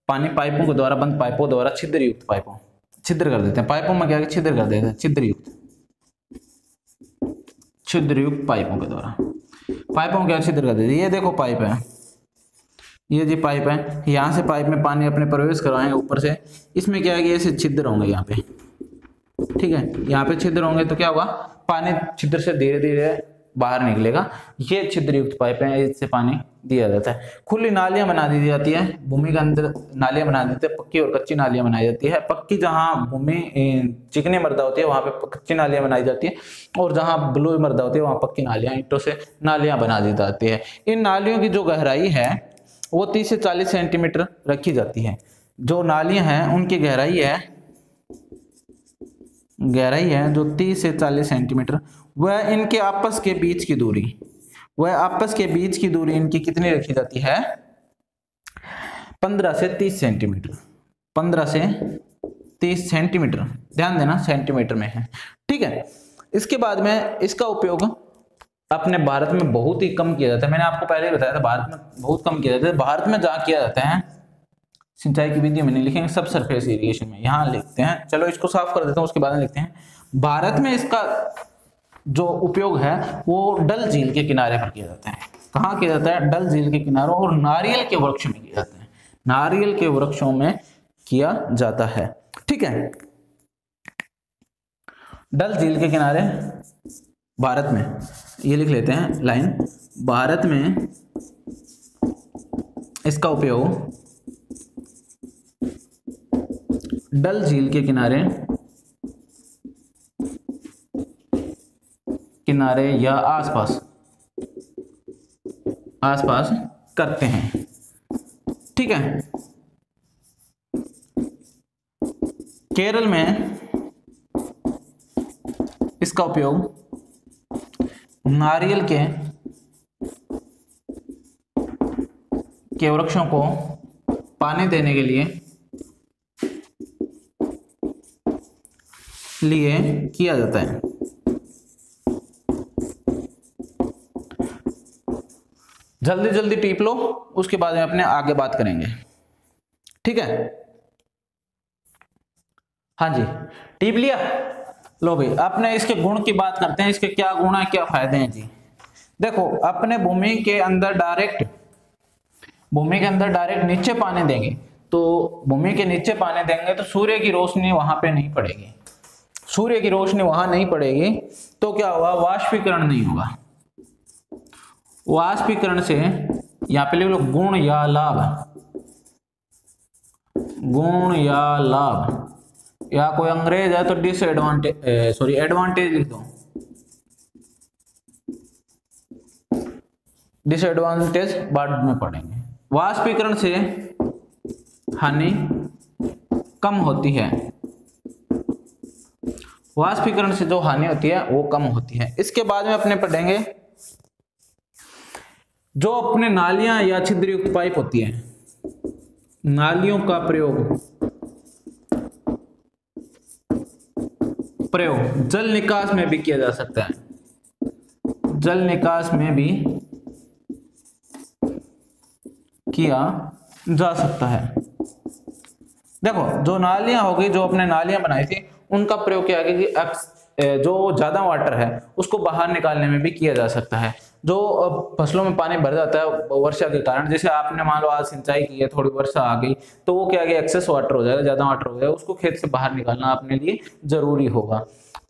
पानी पाइपों के द्वारा, बंद पाइपों द्वारा, छिद्र युक्त पाइपों, छिद्र कर देते हैं पाइपों में, क्या छिद्र कर देते हैं, छिद्र युक्त पाइपों के द्वारा पाइपों क्या छिद्र कर देते हैं। ये देखो पाइप है, ये जी पाइप है, यहाँ से पाइप में पानी अपने प्रवेश करवाएंगे ऊपर से। इसमें क्या है कि ऐसे छिद्र होंगे यहाँ पे, ठीक है, यहाँ पे छिद्र होंगे तो क्या होगा, पानी छिद्र से धीरे धीरे बाहर निकलेगा। ये छिद्र युक्त पाइप है, इससे पानी दिया जाता है। खुली नालियां बना दी जाती है, भूमि के अंदर नालियां बना देते हैं, पक्की और कच्ची नालियां बनाई जाती है। पक्की जहां भूमि चिकनी मृदा होती है वहां पे कच्ची नालियां बनाई जाती है, और जहां बलुई मृदा होती है वहां पक्की नालियां, ईंटों से नालियां बना दी जाती है। इन नालियों की जो गहराई है वो 30 से 40 सेंटीमीटर रखी जाती है। जो नालियां हैं उनकी गहराई है जो 30 से 40 सेंटीमीटर। वह इनके आपस के बीच की दूरी इनकी कितनी रखी जाती है, 15 से 30 सेंटीमीटर। 15 से 30 सेंटीमीटर, ध्यान देना सेंटीमीटर में है, ठीक है। इसके बाद में इसका उपयोग अपने भारत में बहुत ही कम किया जाता है। मैंने आपको पहले ही बताया था, भारत में बहुत कम किया जाता है। भारत में जहाँ किया जाता है सिंचाई की विधि में नहीं लिखेंगे, सब सरफेस इरिगेशन में, यहाँ लिखते हैं। चलो इसको साफ कर देता हूँ, उसके बाद में लिखते हैं। भारत में इसका जो उपयोग है वो डल झील के किनारे पर किया जाता है। कहाँ किया जाता है? डल झील के किनारों और नारियल के वृक्ष में किया जाता है। नारियल के वृक्षों में किया जाता है, ठीक है। डल झील के किनारे भारत में, ये लिख लेते हैं लाइन, भारत में इसका उपयोग डल झील के किनारे या आसपास करते हैं, ठीक है। इसका उपयोग नारियल के वृक्षों को पानी देने के लिए किया जाता है। जल्दी जल्दी टीप लो, उसके बाद में अपने आगे बात करेंगे, ठीक है। हाँ जी, टीप लिया। लो भाई, अपने इसके गुण की बात करते हैं, इसके क्या गुण है, क्या फायदे हैं जी। देखो, अपने भूमि के अंदर डायरेक्ट नीचे पानी देंगे, तो भूमि के नीचे पानी देंगे तो सूर्य की रोशनी वहां पे नहीं पड़ेगी। सूर्य की रोशनी वहां नहीं पड़ेगी तो क्या होगा, वाष्पीकरण नहीं होगा। वाष्पीकरण से यहां पे लिख लो गुण या लाभ, गुण या लाभ, या कोई अंग्रेज है तो एडवांटेज लिख दो। डिसएडवांटेज बाद में पढ़ेंगे। वाष्पीकरण से हानि कम होती है, वाष्पीकरण से जो हानि होती है वो कम होती है। इसके बाद में अपने पढ़ेंगे जो अपने नालियां या छिद्रयुक्त पाइप होती है, नालियों का प्रयोग जल निकास में भी किया जा सकता है, जल निकास में भी किया जा सकता है। देखो, जो नालियां होगी, जो अपने नालियां बनाई थी, उनका प्रयोग किया गया कि जो ज्यादा वाटर है उसको बाहर निकालने में भी किया जा सकता है। जो फसलों में पानी भर जाता है वर्षा के कारण, जैसे आपने मान लो आज सिंचाई की है, थोड़ी वर्षा आ गई तो वो क्या गया, एक्सेस वाटर हो जाएगा, ज्यादा वाटर हो जाएगा, उसको खेत से बाहर निकालना अपने लिए जरूरी होगा।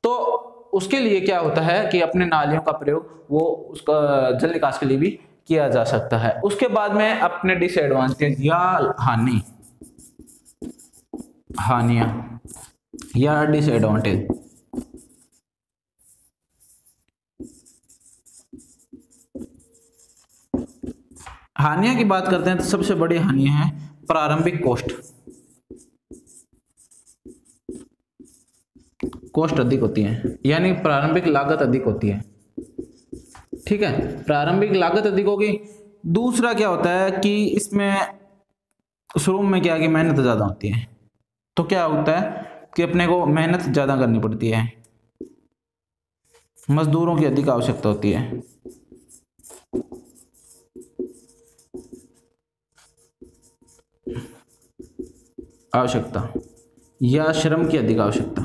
तो उसके लिए क्या होता है कि अपने नालियों का प्रयोग वो उसका जल निकास के लिए भी किया जा सकता है। उसके बाद में अपने डिसएडवांटेज या हानियां या डिसएडवांटेज। हानियां की बात करते हैं तो सबसे बड़ी हानियां है प्रारंभिक कॉस्ट अधिक होती है, यानी प्रारंभिक लागत अधिक होती है, ठीक है। प्रारंभिक लागत अधिक होगी। दूसरा क्या होता है कि इसमें शुरू में क्या कि मेहनत ज्यादा होती है, तो क्या होता है कि अपने को मेहनत ज्यादा करनी पड़ती है, मजदूरों की अधिक आवश्यकता होती है, या श्रम की अधिक आवश्यकता।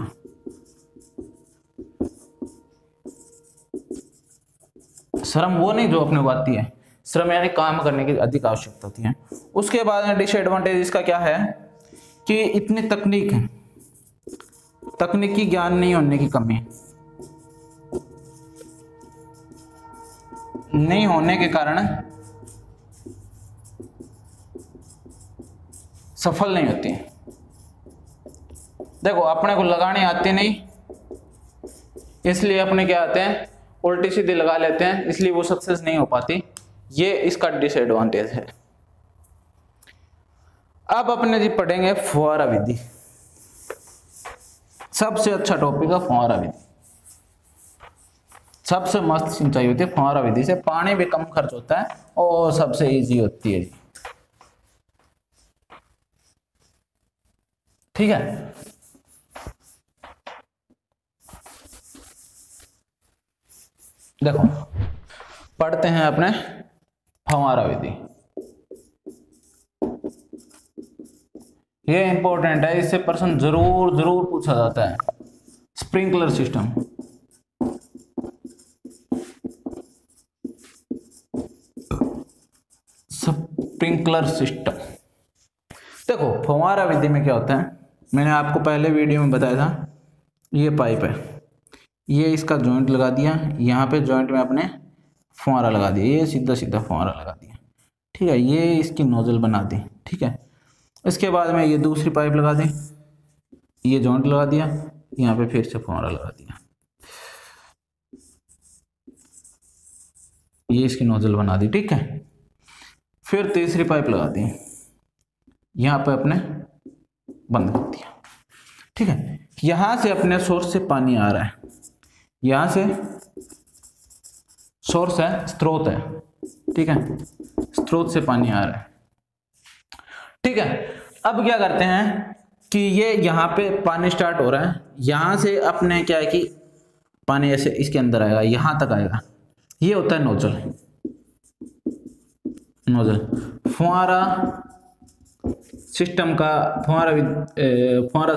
श्रम वो नहीं जो अपने को आती है, श्रम यानी काम करने की अधिक आवश्यकता होती है। उसके बाद में डिसएडवांटेज इसका क्या है कि इतनी तकनीकी ज्ञान नहीं होने की कमी, नहीं होने के कारण सफल नहीं होती। देखो, अपने को लगाने आती नहीं, इसलिए अपने क्या आते हैं उल्टी सीधी लगा लेते हैं, इसलिए वो सक्सेस नहीं हो पाती। ये इसका डिसएडवांटेज है। अब अपने जी पढ़ेंगे फुहारा विधि। सबसे अच्छा टॉपिक है फुहारा विधि, सबसे मस्त सिंचाई होती है फुहारा विधि से। पानी भी कम खर्च होता है और सबसे इजी होती है, ठीक है। देखो, पढ़ते हैं अपने फुहारा विधि। ये इंपॉर्टेंट है, इससे प्रश्न जरूर पूछा जाता है। स्प्रिंकलर सिस्टम, देखो फुहारा विधि में क्या होता है, मैंने आपको पहले वीडियो में बताया था। ये पाइप है, ये इसका जॉइंट लगा दिया, यहाँ पे जॉइंट में अपने फुहारा लगा दिया, ये सीधा फुहारा लगा दिया, ठीक है। ये इसकी नोजल बना दी, ठीक है। इसके बाद में ये दूसरी पाइप लगा दी, ये जॉइंट लगा दिया, यहाँ पे फिर से फुहारा लगा दिया, ये इसकी नोजल बना दी, ठीक है। फिर तीसरी पाइप लगा दी, यहाँ पे अपने बंद कर दिया, ठीक है। यहां से अपने सोर्स से पानी आ रहा है, यहां से सोर्स है, स्रोत है, ठीक है, स्रोत से पानी आ रहा है, ठीक है। अब क्या करते हैं कि ये यहाँ पे पानी स्टार्ट हो रहा है, यहां से अपने क्या है कि पानी ऐसे इसके अंदर आएगा, यहां तक आएगा, ये होता है नोजल। नोजल फुहारा सिस्टम का, फुहारा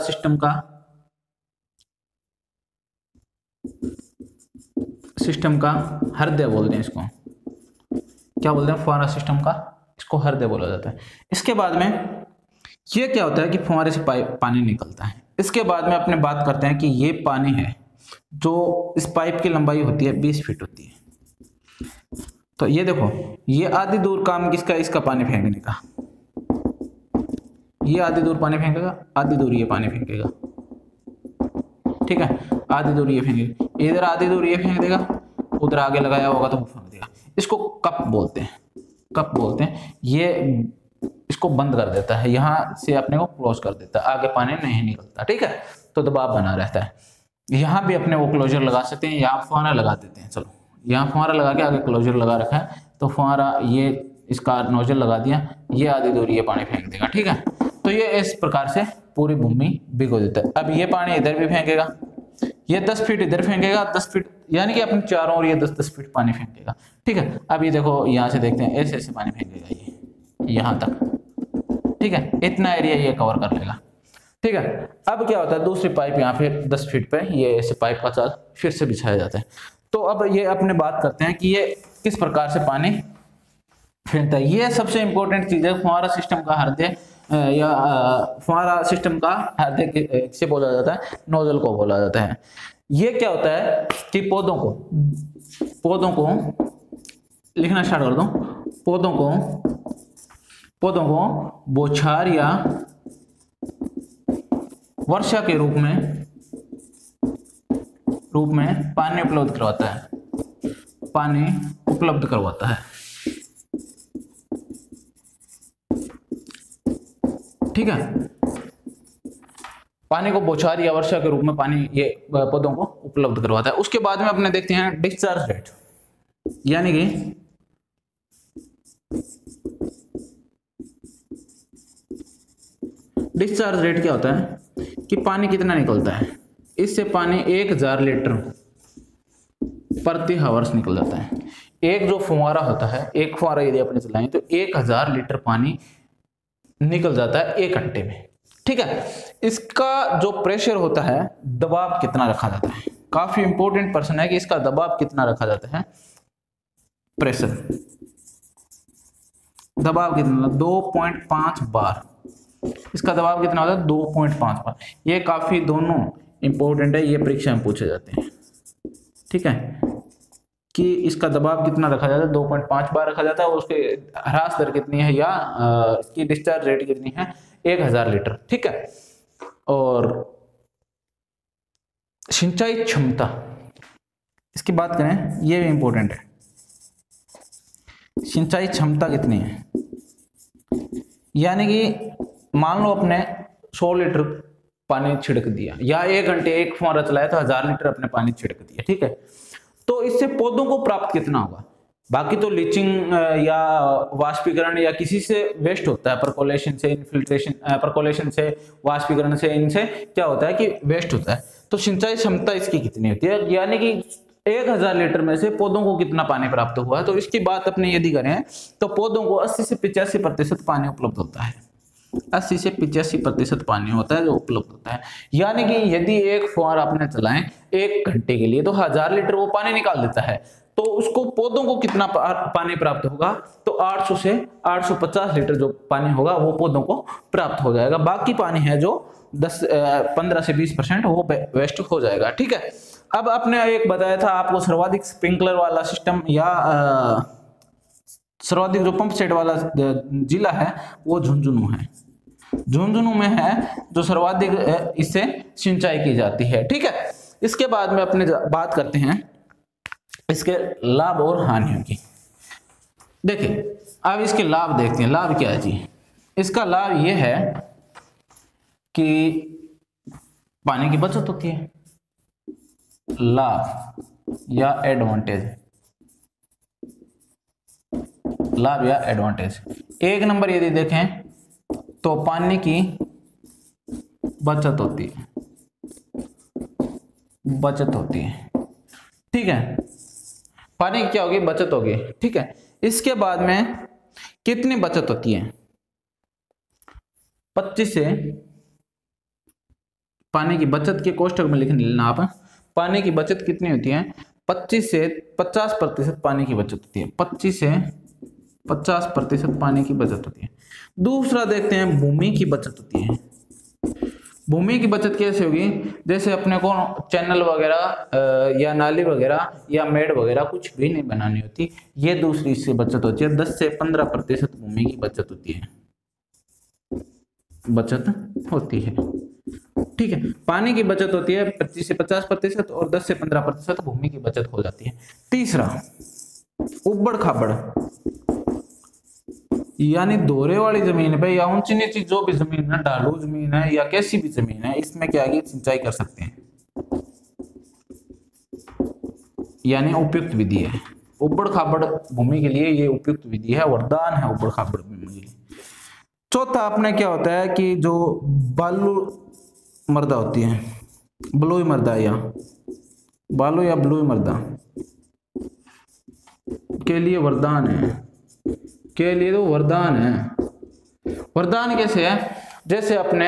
सिस्टम का हृदय बोलते हैं इसको। क्या बोलते हैं? फुहारा सिस्टम का इसको हृदय बोला जाता है। इसके बाद में ये क्या होता है कि फुहारे से पानी निकलता है। इसके बाद में अपने बात करते हैं कि ये पानी है जो इस पाइप की लंबाई होती है 20 फीट होती है। तो ये देखो, ये आधी दूर काम किसका? इसका पानी फेंकने का। ये आधी दूर पानी फेंकेगा, आधी दूर ये पानी फेंकेगा, ठीक है, आधी दूर ये फेंकेगा, इधर आधी दूर ये फेंक देगा, उधर आगे लगाया होगा तो वो फेंक देगा। इसको कप बोलते हैं, कप बोलते हैं। ये इसको बंद कर देता है, यहां से अपने को क्लोज कर देता है, आगे पानी नहीं निकलता, ठीक है, तो दबाव बना रहता है। यहां भी अपने वो क्लोजर लगा सकते हैं, यहाँ फुहारा लगा देते हैं। चलो, यहाँ फुहारा लगा के आगे क्लोजर लगा रखा है, तो फुहारा ये इसका नोजल लगा दिया, ये आधी दूर ये पानी फेंक देगा, ठीक है। तो ये इस प्रकार से पूरी भूमि भिगो देता है। अब ये पानी इधर भी फेंकेगा, ये 10 फीट इधर फेंकेगा, 10 फीट, यानी कि अपने चारों ओर ये 10-10 फीट पानी फेंकेगा, ठीक है। अब ये देखो, यहाँ से देखते हैं, ऐसे ऐसे पानी फेंकेगा ये यहाँ तक, ठीक है, इतना एरिया ये कवर कर लेगा, ठीक है। अब क्या होता है, दूसरी पाइप यहाँ पे 10 फीट पे ये ऐसे पाइप का जाल फिर से बिछाया जाता है। तो अब ये अपने बात करते हैं कि ये किस प्रकार से पानी फेंकता है। ये सबसे इंपॉर्टेंट चीज है, फुहारा सिस्टम का हृदय या फुहारा सिस्टम का हृदय किसे बोला जाता है? नोजल को बोला जाता है। ये क्या होता है कि पौधों को लिखना स्टार्ट कर दो। पौधों को बौछार या वर्षा के रूप में पानी उपलब्ध करवाता है, ठीक है। पानी को बौछार या वर्षा के रूप में पानी ये पौधों को उपलब्ध करवाता है। उसके बाद में अपने देखते हैं डिस्चार्ज रेट, यानी कि डिस्चार्ज रेट क्या होता है कि पानी कितना निकलता है। इससे पानी 1000 लीटर प्रति हावर्स निकल जाता है। एक जो फुहारा होता है, एक फुहारा यदि अपने चलाएं तो 1000 लीटर पानी निकल जाता है 1 घंटे में, ठीक है। इसका जो प्रेशर होता है, दबाव कितना रखा जाता है, काफी इंपॉर्टेंट प्रश्न है कि इसका दबाव कितना रखा जाता है। प्रेशर दबाव कितना? 2.5 बार। इसका दबाव कितना होता है? 2.5 बार। ये काफी दोनों इंपॉर्टेंट है, ये परीक्षा में पूछे जाते हैं, ठीक है, कि इसका दबाव कितना रखा जाता है। 2.5 बार रखा जाता है। और उसके ह्रास दर कितनी है या इसकी डिस्चार्ज रेट कितनी है? 1000 लीटर, ठीक है। और सिंचाई क्षमता, इसकी बात करें, ये भी इंपॉर्टेंट है। सिंचाई क्षमता कितनी है, यानी कि मान लो अपने 100 लीटर पानी छिड़क दिया, या 1 घंटे एक फुहारा चलाया तो 1000 लीटर अपने पानी छिड़क दिया, ठीक है। तो इससे पौधों को प्राप्त कितना होगा? बाकी तो लीचिंग या वाष्पीकरण या किसी से वेस्ट होता है, परकोलेशन से, इनफिल्ट्रेशन, परकोलेशन से, वाष्पीकरण से, इनसे क्या होता है कि वेस्ट होता है। तो सिंचाई क्षमता इसकी कितनी होती है, यानी कि 1000 लीटर में से पौधों को कितना पानी प्राप्त हुआ है। तो इसकी बात अपने यदि करें तो पौधों को 80 से 85% पानी उपलब्ध होता है। 80 से 85% पानी होता है जो उपलब्ध होता है। यानी कि यदि एक फुहारा आपने चलाएं 1 घंटे के लिए तो 1000 लीटर वो पानी निकाल देता है। तो उसको पौधों को कितना पानी प्राप्त होगा? तो 800 से 850 लीटर जो पानी होगा वो पौधों को प्राप्त हो जाएगा। बाकी पानी है जो 15 से 20% वो वेस्ट हो जाएगा, ठीक है। अब आपने एक बताया था आपको सर्वाधिक स्प्रिंकलर वाला सिस्टम या सर्वाधिक जो पंप सेट वाला जिला है वो झुंझुनू है। झुंझुनू में है जो सर्वाधिक इससे सिंचाई की जाती है, ठीक है। इसके बाद में अपने बात करते हैं इसके लाभ और हानियों की। देखिए, अब इसके लाभ देखते हैं। लाभ क्या है जी? इसका लाभ ये है कि पानी की बचत होती है, लाभ या एडवांटेज, लाभ या एडवांटेज। एक नंबर यदि देखें तो पानी की बचत होती है, बचत होती है, ठीक है, पानी की क्या होगी, बचत होगी, ठीक है। इसके बाद में कितनी बचत होती है, 25 से, पानी की बचत के कोष्टक में लिख लेना आप, पानी की बचत कितनी होती है, 25 से 50% पानी की बचत होती है, 25 से 50% पानी की बचत होती है। दूसरा देखते हैं भूमि की बचत होती है। भूमि की बचत कैसे होगी, जैसे अपने को चैनल वगैरह या नाली वगैरह या मेड़ वगैरह कुछ भी नहीं बनानी होती, ये दूसरी इससे बचत होती है। 10 से 15% भूमि की बचत होती है, बचत होती है, ठीक है। पानी की बचत होती है 25 से 50% और 10 से 15% भूमि की बचत हो जाती है। तीसरा उबड़ खाबड़, यानी दोहरे वाली जमीन पे या ऊंची नीची जो भी जमीन है, ढालू जमीन है या कैसी भी जमीन है, इसमें क्या है, सिंचाई कर सकते हैं, यानी उपयुक्त विधि है। उबड़ खाबड़ भूमि के लिए ये उपयुक्त विधि है, वरदान है उबड़ खाबड़ भूमि के लिए। चौथा अपने क्या होता है कि जो बालू मृदा होती है, बलुई मृदा या बालू या बलुई मृदा के लिए वरदान है, के लिए तो वरदान है। वरदान कैसे है, जैसे अपने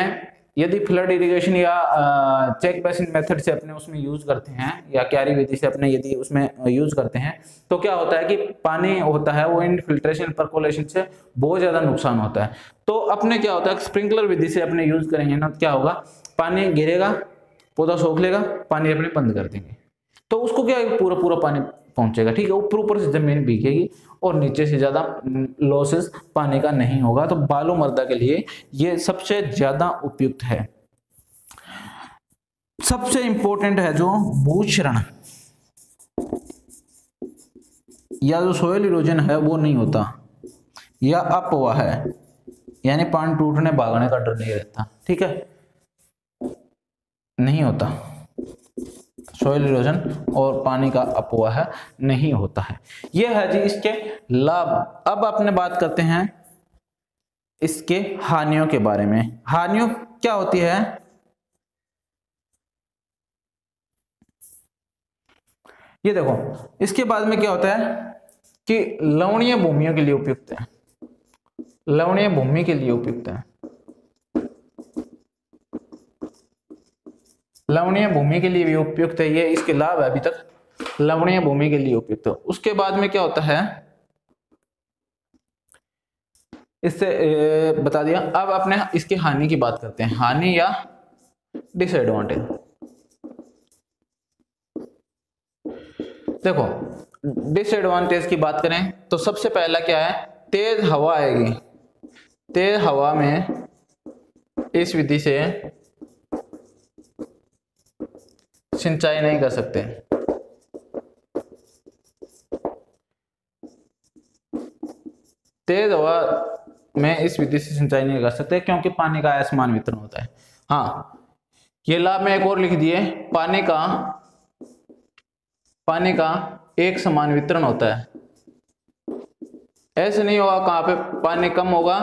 यदि फ्लड इरिगेशन या चेक बेसिन मेथड से अपने उसमें यूज करते हैं या क्यारी विधि से अपने यदि उसमें यूज करते हैं तो क्या होता है कि पानी होता है वो इनफिल्ट्रेशन परकोलेशन से बहुत ज्यादा नुकसान होता है। तो अपने क्या होता है स्प्रिंकलर विधि से अपने यूज करेंगे ना, क्या होगा, पानी गिरेगा, पौधा सूख लेगा, पानी अपने बंद कर देंगे, तो उसको क्या पूरा पूरा पानी पहुंचेगा, ठीक है, ऊपर ऊपर से जमीन भीगेगी और नीचे से ज्यादा लॉसेस पानी का नहीं होगा। तो बालू मृदा के लिए ये सबसे ज्यादा उपयुक्त है। सबसे इंपॉर्टेंट है जो भूक्षरण या जो सोयल इरोजन है वो नहीं होता, या अपवाह है, यानी पानी टूटने भागने का डर नहीं रहता, ठीक है, नहीं होता, सोयल इरोजन और पानी का अपवाह नहीं होता है। यह है जी इसके लाभ। अब अपने बात करते हैं इसके हानियों के बारे में। हानियों क्या होती है, ये देखो, इसके बाद में क्या होता है कि लवणीय भूमियों के लिए उपयुक्त है, लवणीय भूमि के लिए उपयुक्त है, लवणीय भूमि के लिए भी उपयुक्त है, ये इसके लाभ है अभी तक, लवणीय भूमि के लिए उपयुक्त है। उसके बाद में क्या होता है, इससे बता दिया। अब अपने इसकी हानि की बात करते हैं, हानि या डिसएडवांटेज। देखो डिसएडवांटेज की बात करें तो सबसे पहला क्या है, तेज हवा आएगी, तेज हवा में इस विधि से सिंचाई नहीं कर सकते, तेज हवा में इस विधि से सिंचाई नहीं कर सकते क्योंकि पानी का असमान वितरण होता है। हाँ, ये लाभ में एक और लिख दिए, पानी का एक समान वितरण होता है, ऐसे नहीं होगा कहां पे पानी कम होगा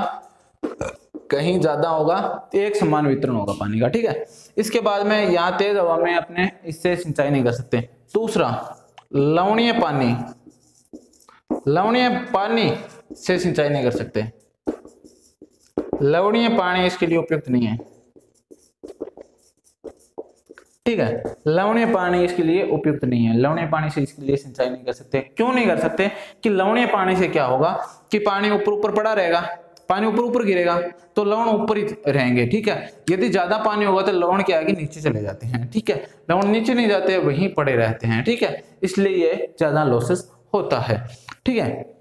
कहीं ज्यादा होगा, एक समान वितरण होगा पानी का, ठीक है। इसके बाद में यहाँ तेज हवा में अपने इससे सिंचाई नहीं कर सकते। दूसरा लवणीय पानी, लवणीय पानी से सिंचाई नहीं कर सकते, लवणीय पानी इसके लिए उपयुक्त नहीं है, ठीक है, लवणीय पानी इसके लिए उपयुक्त नहीं है, लवणीय पानी से इसके लिए सिंचाई नहीं कर सकते। क्यों नहीं कर सकते कि लवणीय पानी से क्या होगा कि पानी ऊपर ऊपर पड़ा रहेगा, पानी ऊपर ऊपर गिरेगा तो लवण ऊपर ही रहेंगे, ठीक है। यदि ज्यादा पानी होगा तो लवण क्या है कि नीचे चले जाते हैं, ठीक है, लवण नीचे नहीं जाते, वहीं पड़े रहते हैं, ठीक है, इसलिए ये ज्यादा लॉसेस होता है, ठीक है।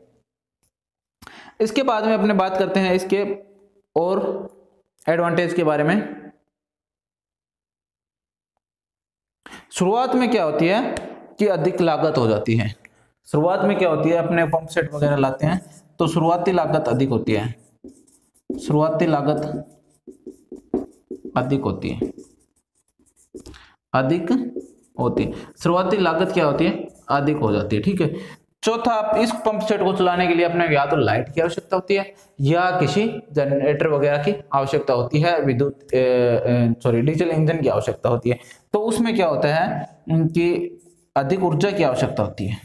इसके बाद में अपने बात करते हैं इसके और एडवांटेज के बारे में। शुरुआत में क्या होती है कि अधिक लागत हो जाती है, शुरुआत में क्या होती है, अपने पंप सेट वगैरह लाते हैं तो शुरुआती लागत अधिक होती है, शुरुआती लागत अधिक होती है, अधिक होती है। शुरुआती लागत क्या होती है, अधिक हो जाती है। ठीक है। चौथा, आप इस पंप सेट को चलाने के लिए अपने या तो लाइट की आवश्यकता होती है या किसी जनरेटर वगैरह की आवश्यकता होती है, डीजल इंजन की आवश्यकता होती है। तो उसमें क्या होता है कि अधिक ऊर्जा की आवश्यकता होती है,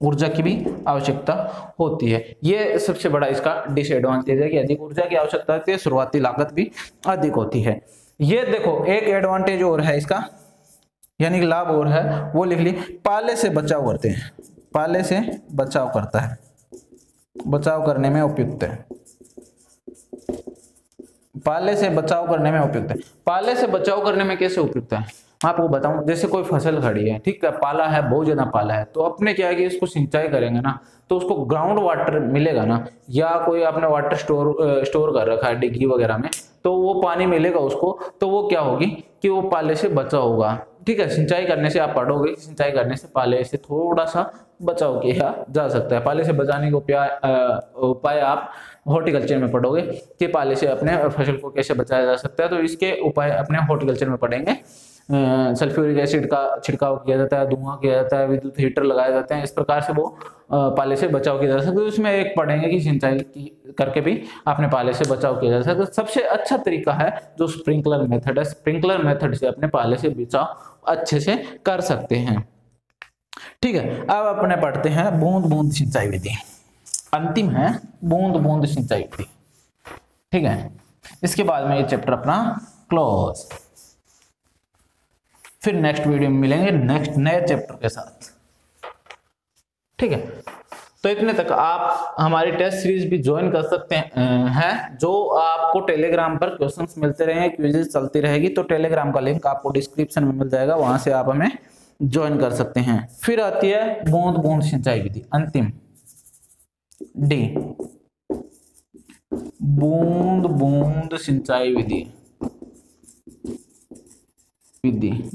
ऊर्जा की भी आवश्यकता होती है। ये सबसे बड़ा इसका डिसएडवांटेज है कि अधिक ऊर्जा की आवश्यकता होती है, शुरुआती लागत भी अधिक होती है। ये देखो एक एडवांटेज और है इसका, यानी कि लाभ और है, वो लिख ली, पाले से बचाव करते हैं, पाले से बचाव करता है, बचाव करने में उपयुक्त है, पाले से बचाव करने में उपयुक्त है। पाले से बचाव करने में कैसे उपयुक्त है आपको बताऊं, जैसे कोई फसल खड़ी है, ठीक है, पाला है, बहुत ज्यादा पाला है, तो अपने क्या है कि इसको सिंचाई करेंगे ना, तो उसको ग्राउंड वाटर मिलेगा ना, या कोई आपने वाटर स्टोर कर रखा है डिग्गी वगैरह में, तो वो पानी मिलेगा उसको, तो वो क्या होगी कि वो पाले से बचा होगा। ठीक है, सिंचाई करने से आप पढ़ोगे, सिंचाई करने से पाले से थोड़ा सा बचाव किया जा सकता है। पाले से बचाने के उपाय आप हॉर्टिकल्चर में पढ़ोगे कि पाले से अपने फसल को कैसे बचाया जा सकता है, तो इसके उपाय अपने हॉर्टिकल्चर में पढ़ेंगे। सल्फ्यूरिक एसिड का छिड़काव किया जाता है, धुआं किया जाता है, विद्युत हीटर लगाए जाते हैं, इस प्रकार से वो पाले से बचाव किया जा सकता है। उसमें एक पढ़ेंगे कि सिंचाई करके भी अपने पाले से बचाव किया जा सकता है। तो सबसे अच्छा तरीका है जो स्प्रिंकलर मेथड है, स्प्रिंकलर मेथड से अपने पाले से बचाव अच्छे से कर सकते हैं। ठीक है, अब अपने पढ़ते हैं बूंद बूंद सिंचाई विधि, अंतिम है बूंद बूंद सिंचाई विधि। ठीक है, इसके बाद में ये चैप्टर अपना क्लोज। फिर नेक्स्ट वीडियो में मिलेंगे नेक्स्ट नए चैप्टर के साथ। ठीक है, तो इतने तक आप हमारी टेस्ट सीरीज भी ज्वाइन कर सकते हैं, जो आपको टेलीग्राम पर क्वेश्चंस मिलते रहेंगे, क्विज़ेस चलती रहेगी, तो टेलीग्राम का लिंक आपको डिस्क्रिप्शन में मिल जाएगा, वहां से आप हमें ज्वाइन कर सकते हैं। फिर आती है बूंद बूंद सिंचाई विधि, अंतिम डी, बूंद बूंद सिंचाई विधि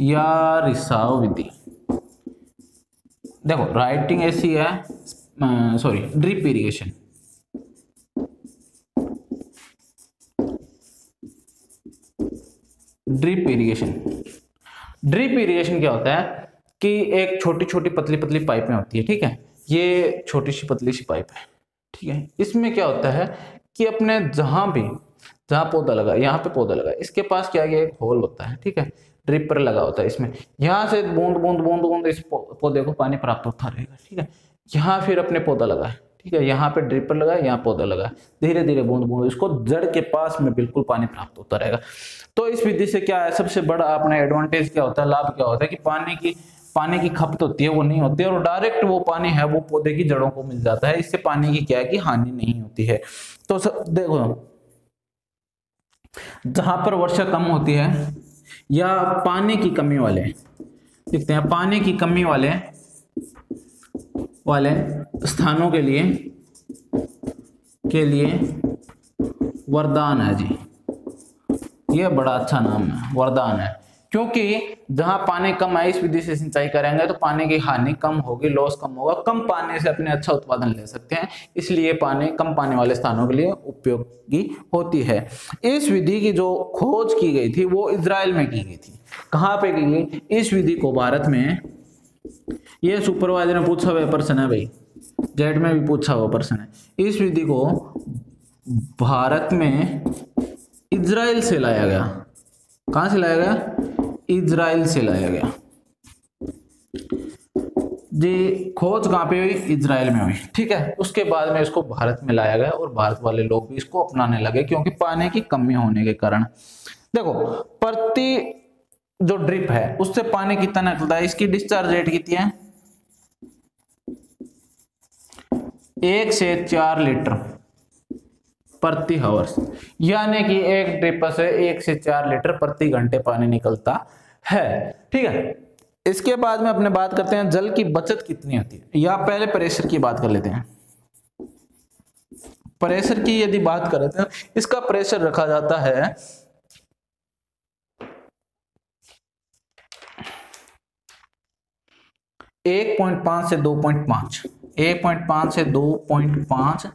या रिसाव विधि। देखो राइटिंग ऐसी है, sorry, drip irrigation, drip irrigation. Drip irrigation क्या होता है कि एक छोटी छोटी पतली पतली पाइपें होती है। ठीक है, ये छोटी सी पतली सी पाइप है। ठीक है, इसमें क्या होता है कि अपने जहां पौधा लगा, यहाँ पे पौधा लगा, इसके पास क्या है, एक होल होता है। ठीक है, ड्रिपर लगा होता है इसमें, यहाँ से बूंद बूंद बूंद बूंद इस पौधे को पानी प्राप्त होता रहेगा। ठीक है, यहाँ फिर अपने पौधा लगा है। ठीक है, यहाँ पे ड्रिपर लगा है, यहाँ पौधा लगा है, धीरे धीरे बूंद बूंद इसको जड़ के पास में बिल्कुल पानी प्राप्त होता रहेगा। तो इस विधि से क्या है, सबसे बड़ा अपना एडवांटेज क्या होता है, लाभ क्या होता है कि पानी की खपत होती है वो नहीं होती है, और डायरेक्ट वो पानी है वो पौधे की जड़ों को मिल जाता है। इससे पानी की क्या है कि हानि नहीं होती है। तो देखो जहां पर वर्षा कम होती है या पानी की कमी वाले, देखते हैं, पानी की कमी वाले स्थानों के लिए वरदान है जी, ये बड़ा अच्छा नाम है, वरदान है, क्योंकि जहां पानी कम है इस विधि से सिंचाई करेंगे तो पानी की हानि कम होगी, लॉस कम होगा, कम पानी से अपने अच्छा उत्पादन ले सकते हैं, इसलिए पानी कम पानी वाले स्थानों के लिए उपयोगी होती है। इस विधि की जो खोज की गई थी वो इजराइल में की गई थी। कहाँ पे की गई इस विधि को, भारत में, ये सुपरवाइजर ने पूछा हुआ प्रश्न है भाई, जेड में भी पूछा हुआ प्रश्न है। इस विधि को भारत में इजराइल से लाया गया। कहां से लाया गया, इजराइल से लाया गया जी। खोज कहां पे हुई, इजराइल में हुई। ठीक है, उसके बाद में इसको भारत में लाया गया और भारत वाले लोग भी इसको अपनाने लगे, क्योंकि पानी की कमी होने के कारण। देखो प्रति जो ड्रिप है उससे पानी कितना निकलता है, इसकी डिस्चार्ज रेट कितनी है, 1 से 4 लीटर प्रति हावर्स, यानी कि एक ड्रिप से 1 से 4 लीटर प्रति घंटे पानी निकलता है। ठीक है, इसके बाद में अपने बात करते हैं जल की बचत कितनी होती है, या पहले प्रेशर की बात कर लेते हैं। प्रेशर की यदि बात करें तो इसका प्रेशर रखा जाता है 1.5 से 2.5, 1.5 से 2.5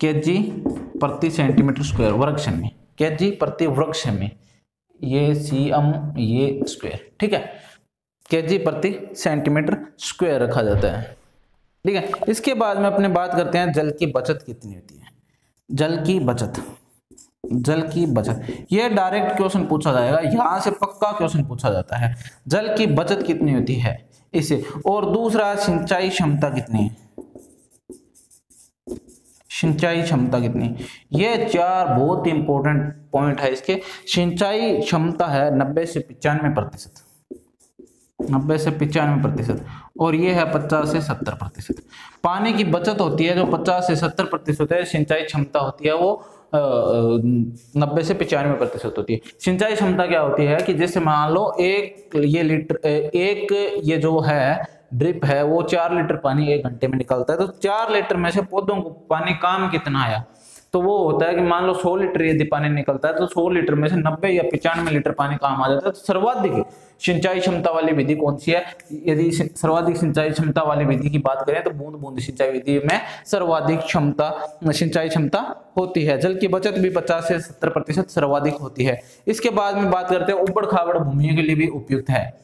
kg प्रति सेंटीमीटर स्क्वायर, वर्ग सेमी, kg प्रति वर्ग सेमी, ये सीएम, ये स्क्वायर, ठीक है, केजी प्रति सेंटीमीटर स्क्वायर रखा जाता है, ठीक है। इसके बाद में अपने बात करते हैं जल की बचत कितनी होती है। जल की बचत, जल की बचत, ये डायरेक्ट क्वेश्चन पूछा जाएगा, यहां से पक्का क्वेश्चन पूछा जाता है। जल की बचत कितनी होती है इसे। और दूसरा, सिंचाई क्षमता कितनी है, सिंचाई क्षमता कितनी। ये चार बहुत इंपॉर्टेंट पॉइंट है इसके। सिंचाई क्षमता है 90 से 95%, 90 से 95%, और ये है 50 से 70%। पानी की बचत होती है जो 50 से 70% है, सिंचाई क्षमता होती है वो 90 से 95% होती है। सिंचाई क्षमता क्या होती है कि जैसे मान लो एक ये जो है ड्रिप है वो 4 लीटर पानी 1 घंटे में निकलता है, तो 4 लीटर में से पौधों को पानी काम कितना आया, तो वो होता है कि मान लो 100 लीटर यदि पानी निकलता है तो 100 लीटर में से 90 या 95 लीटर पानी काम आ जाता है। तो सर्वाधिक सिंचाई क्षमता वाली विधि कौन सी है। यदि सर्वाधिक सिंचाई क्षमता वाली विधि की बात करें तो बूंद बूंद सिंचाई विधि में सर्वाधिक सिंचाई क्षमता होती है। जल की बचत भी 50 से 70% सर्वाधिक होती है। इसके बाद में बात करते हैं उबड़ खाबड़ भूमियों के लिए भी उपयुक्त है।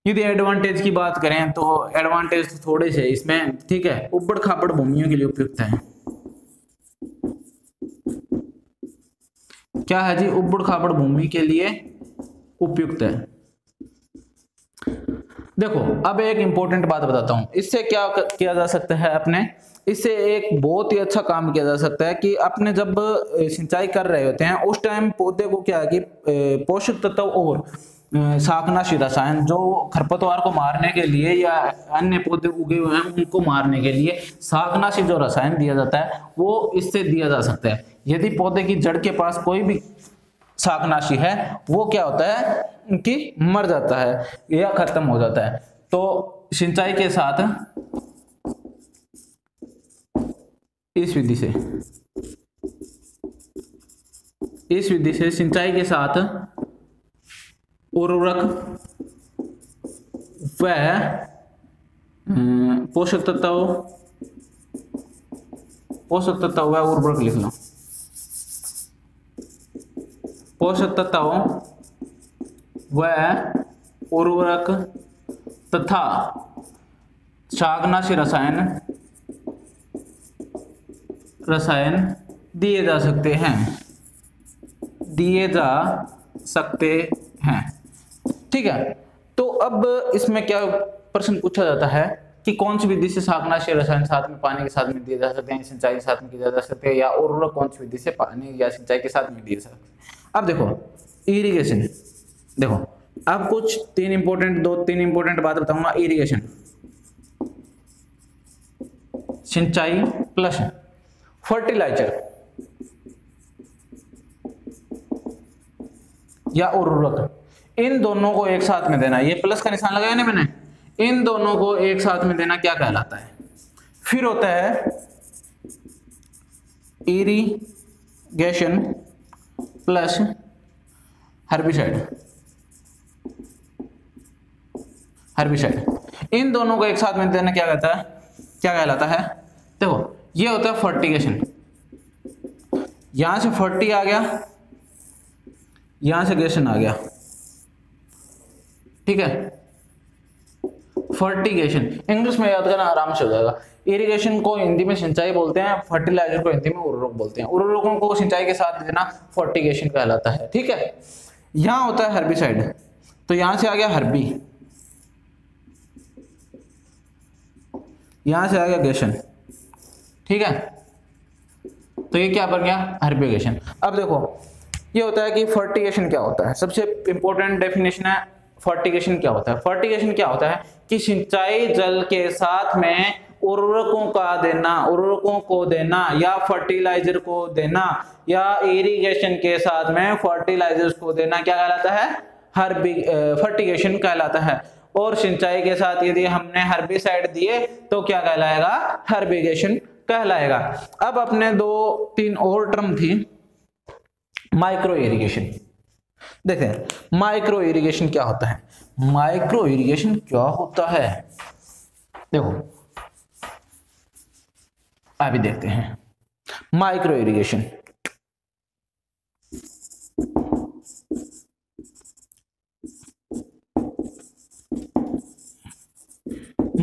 यदि एडवांटेज की बात करें तो एडवांटेज तो थोड़े से इसमें, ठीक है, उबड़ खाबड़ भूमियों के लिए उपयुक्त है। क्या है जी, उबड़ खाबड़ भूमि के लिए उपयुक्त है। देखो अब एक इंपॉर्टेंट बात बताता हूं, इससे क्या किया जा सकता है अपने, इससे एक बहुत ही अच्छा काम किया जा सकता है कि अपने जब सिंचाई कर रहे होते हैं उस टाइम पौधे को क्या है कि पोषक तत्व और शाकनाशी रसायन जो खरपतवार को मारने के लिए या अन्य पौधे उगे हुए हैं उनको मारने के लिए शाकनाशी जो रसायन दिया जाता है वो इससे दिया जा सकता है। यदि पौधे की जड़ के पास कोई भी शाकनाशी है वो क्या होता है कि मर जाता है या खत्म हो जाता है। तो सिंचाई के साथ इस विधि से सिंचाई के साथ उर्वरक व पोषक तत्व व उर्वरक लिख लो, पोषक तत्व व उर्वरक तथा शाकनाशी रसायन दिए जा सकते हैं, ठीक है। तो अब इसमें क्या प्रश्न पूछा जाता है कि कौन सी विधि से शाकनाशी रसायन साथ में पानी के साथ में दिए जा सकते हैं, सिंचाई के साथ में किया जा सकते हैं, या उर्वरक कौन सी विधि से पानी या सिंचाई के साथ में दिए जा सकते हैं। अब देखो इरिगेशन, देखो अब कुछ तीन इंपॉर्टेंट बात बताऊंगा। इरिगेशन, सिंचाई प्लस फर्टिलाइजर या उर्वरक, इन दोनों को एक साथ में देना, ये प्लस का निशान लगाया ना मैंने, इन दोनों को एक साथ में देना क्या कहलाता है। फिर होता है इरिगेशन प्लस हर्बिसाइड, इन दोनों को एक साथ में देना क्या कहलाता है। देखो ये होता है फर्टिगेशन, यहां से फर्टी आ गया, यहां से गेशन आ गया, ठीक है। फर्टिगेशन इंग्लिश में याद करना आराम से हो जाएगा। इरिगेशन को हिंदी में सिंचाई बोलते हैं, फर्टिलाइजर को हिंदी में उर्वरक बोलते हैं। उर्वरकों को सिंचाई के साथ देना फर्टिगेशन कहलाता है, ठीक है। यहां होता है हर्बिसाइड, तो यहां से आ गया हर्बी, यहां से आ गया गेशन, ठीक है। तो ये क्या बन गया, हर्बिगेशन। अब देखो ये होता है कि फर्टिगेशन क्या होता है, सबसे इंपॉर्टेंट डेफिनेशन है फर्टिगेशन क्या होता है। फर्टिगेशन क्या होता है कि सिंचाई जल के साथ में उर्वरकों को देना या फर्टिलाइजर को देना या इरिगेशन के साथ में फर्टिलाइजर्स को देना क्या कहलाता है, फर्टिगेशन कहलाता है। और सिंचाई के साथ यदि हमने हर्बिसाइड दिए तो क्या कहलाएगा, हर्बिगेशन कहलाएगा। अब अपने 2-3 और टर्म थी। माइक्रो इरिगेशन, देखें माइक्रो इरिगेशन क्या होता है। माइक्रो इरिगेशन क्या होता है, देखो अभी देखते हैं। माइक्रो इरिगेशन,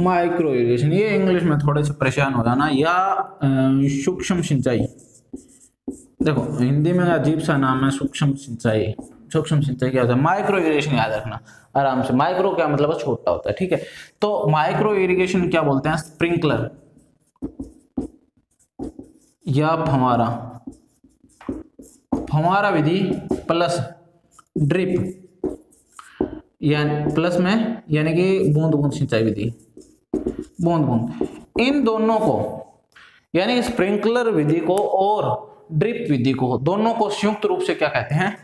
माइक्रो इरिगेशन, ये इंग्लिश में थोड़े से परेशान हो जाना, या सूक्ष्म सिंचाई। देखो हिंदी में अजीब सा नाम है सूक्ष्म सिंचाई। सूक्ष्म सिंचाई क्या होता है? माइक्रो इरिगेशन याद रखना आराम से। माइक्रो क्या मतलब है? छोटा होता है, ठीक है। तो माइक्रो इरिगेशन क्या बोलते हैं? स्प्रिंकलर या फव्वारा, फव्वारा विधि प्लस ड्रिप, यानी प्लस में यानी कि बूंद बूंद सिंचाई विधि, बूंद बूंद, इन दोनों को यानी स्प्रिंकलर विधि को और ड्रिप विधि को, दोनों को संयुक्त रूप से क्या कहते हैं?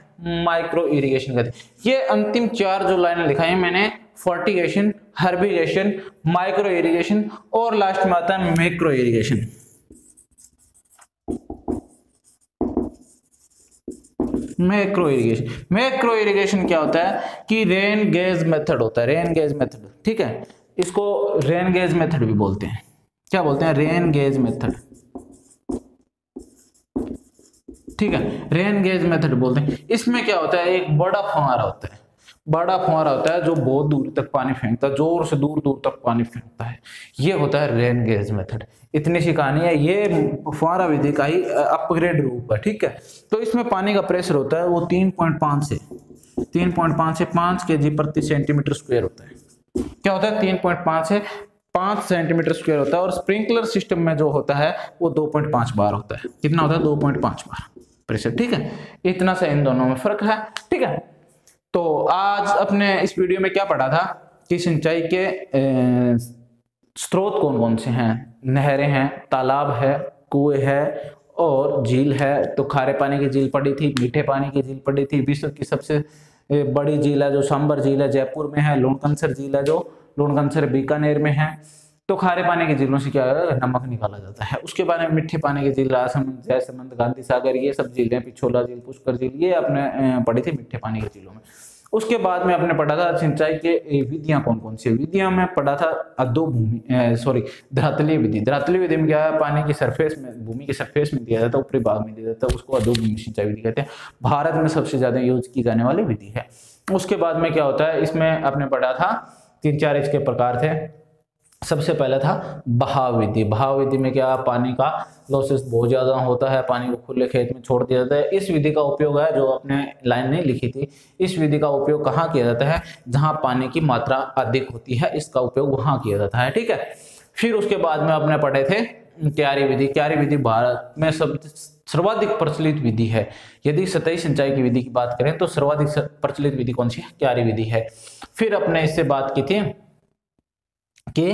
माइक्रो इरिगेशन कहते हैं। ये अंतिम 4 जो लाइनें लिखाई हैं मैंने, फर्टिगेशन, हर्बिगेशन, माइक्रो इरिगेशन और लास्ट में आता है macro irrigation. Macro irrigation, macro irrigation क्या होता है कि रेन गेज मेथड होता है, रेन गेज मेथड, ठीक है। इसको रेन गेज मेथड भी बोलते हैं। क्या बोलते हैं? रेन गेज मेथड, ठीक है, रेन गेज मेथड बोलते हैं। इसमें क्या होता है? एक बड़ा फव्वारा होता है, बड़ा फव्वारा होता है जो बहुत दूर तक पानी फेंकता है, जोर से दूर दूर तक पानी फेंकता है, ये होता है रेन गेज मेथड। इतनी सी कहानी है, ये फव्वारा विधि का ही अपग्रेड रूप है, ठीक है। तो इसमें पानी का प्रेशर होता है वो 3.5 से 5 kg प्रति सेंटीमीटर स्क्वायर होता है। क्या होता है? 3.5 से 5 सेंटीमीटर स्क्वायर होता है। और स्प्रिंकलर सिस्टम में जो होता है वो 2.5 बार होता है। कितना होता है? 2.5 बार प्रेशर, ठीक है। इतना सा इन दोनों में फर्क है, ठीक है। तो आज अपने इस वीडियो में क्या पढ़ा था कि सिंचाई के स्रोत कौन कौन से हैं? नहरें हैं, तालाब है, कुएं है और झील है। तो खारे पानी की झील पड़ी थी, मीठे पानी की झील पड़ी थी। विश्व की सबसे बड़ी झील है जो सांबर झील है, जयपुर में है। लुणकंसर झील है जो लुणकंसर बीकानेर में है। तो खारे पानी की झीलों से क्या है? नमक निकाला जाता है। उसके बाद में मीठे पानी की झील राजसमंद, जयसमंद, गांधी सागर, ये सब झीलें, पिछोला झील, पुष्कर झील, ये अपने पड़ी थी मीठे पानी की झीलों में। उसके बाद में आपने पढ़ा था सिंचाई के विधियां कौन कौन सी। विधियां में पढ़ा था धरातलीय विधि। धरातलीय विधि में क्या है? पानी की सरफेस में, भूमि के सरफेस में दिया जाता है, ऊपरी भाग में दिया जाता है, उसको अधोभूमि सिंचाई विधि कहते हैं। भारत में सबसे ज्यादा यूज की जाने वाली विधि है। उसके बाद में क्या होता है? इसमें आपने पढ़ा था 3-4 इसके प्रकार थे। सबसे पहला था बहाव विधि। बहाव विधि में क्या? पानी का लॉसेस बहुत ज्यादा होता है, पानी को खुले खेत में छोड़ दिया जाता है। इस विधि का उपयोग है, जो आपने लाइन नहीं लिखी थी, इस विधि का उपयोग कहाँ किया जाता है? जहां पानी की मात्रा अधिक होती है, इसका उपयोग वहां किया जाता है, ठीक है। फिर उसके बाद में आपने पढ़े थे क्यारी विधि। क्यारी विधि भारत में सर्वाधिक प्रचलित विधि है। यदि सतही सिंचाई की विधि की बात करें तो सर्वाधिक प्रचलित विधि कौन सी है? क्यारी विधि है। फिर अपने इससे बात की थी कि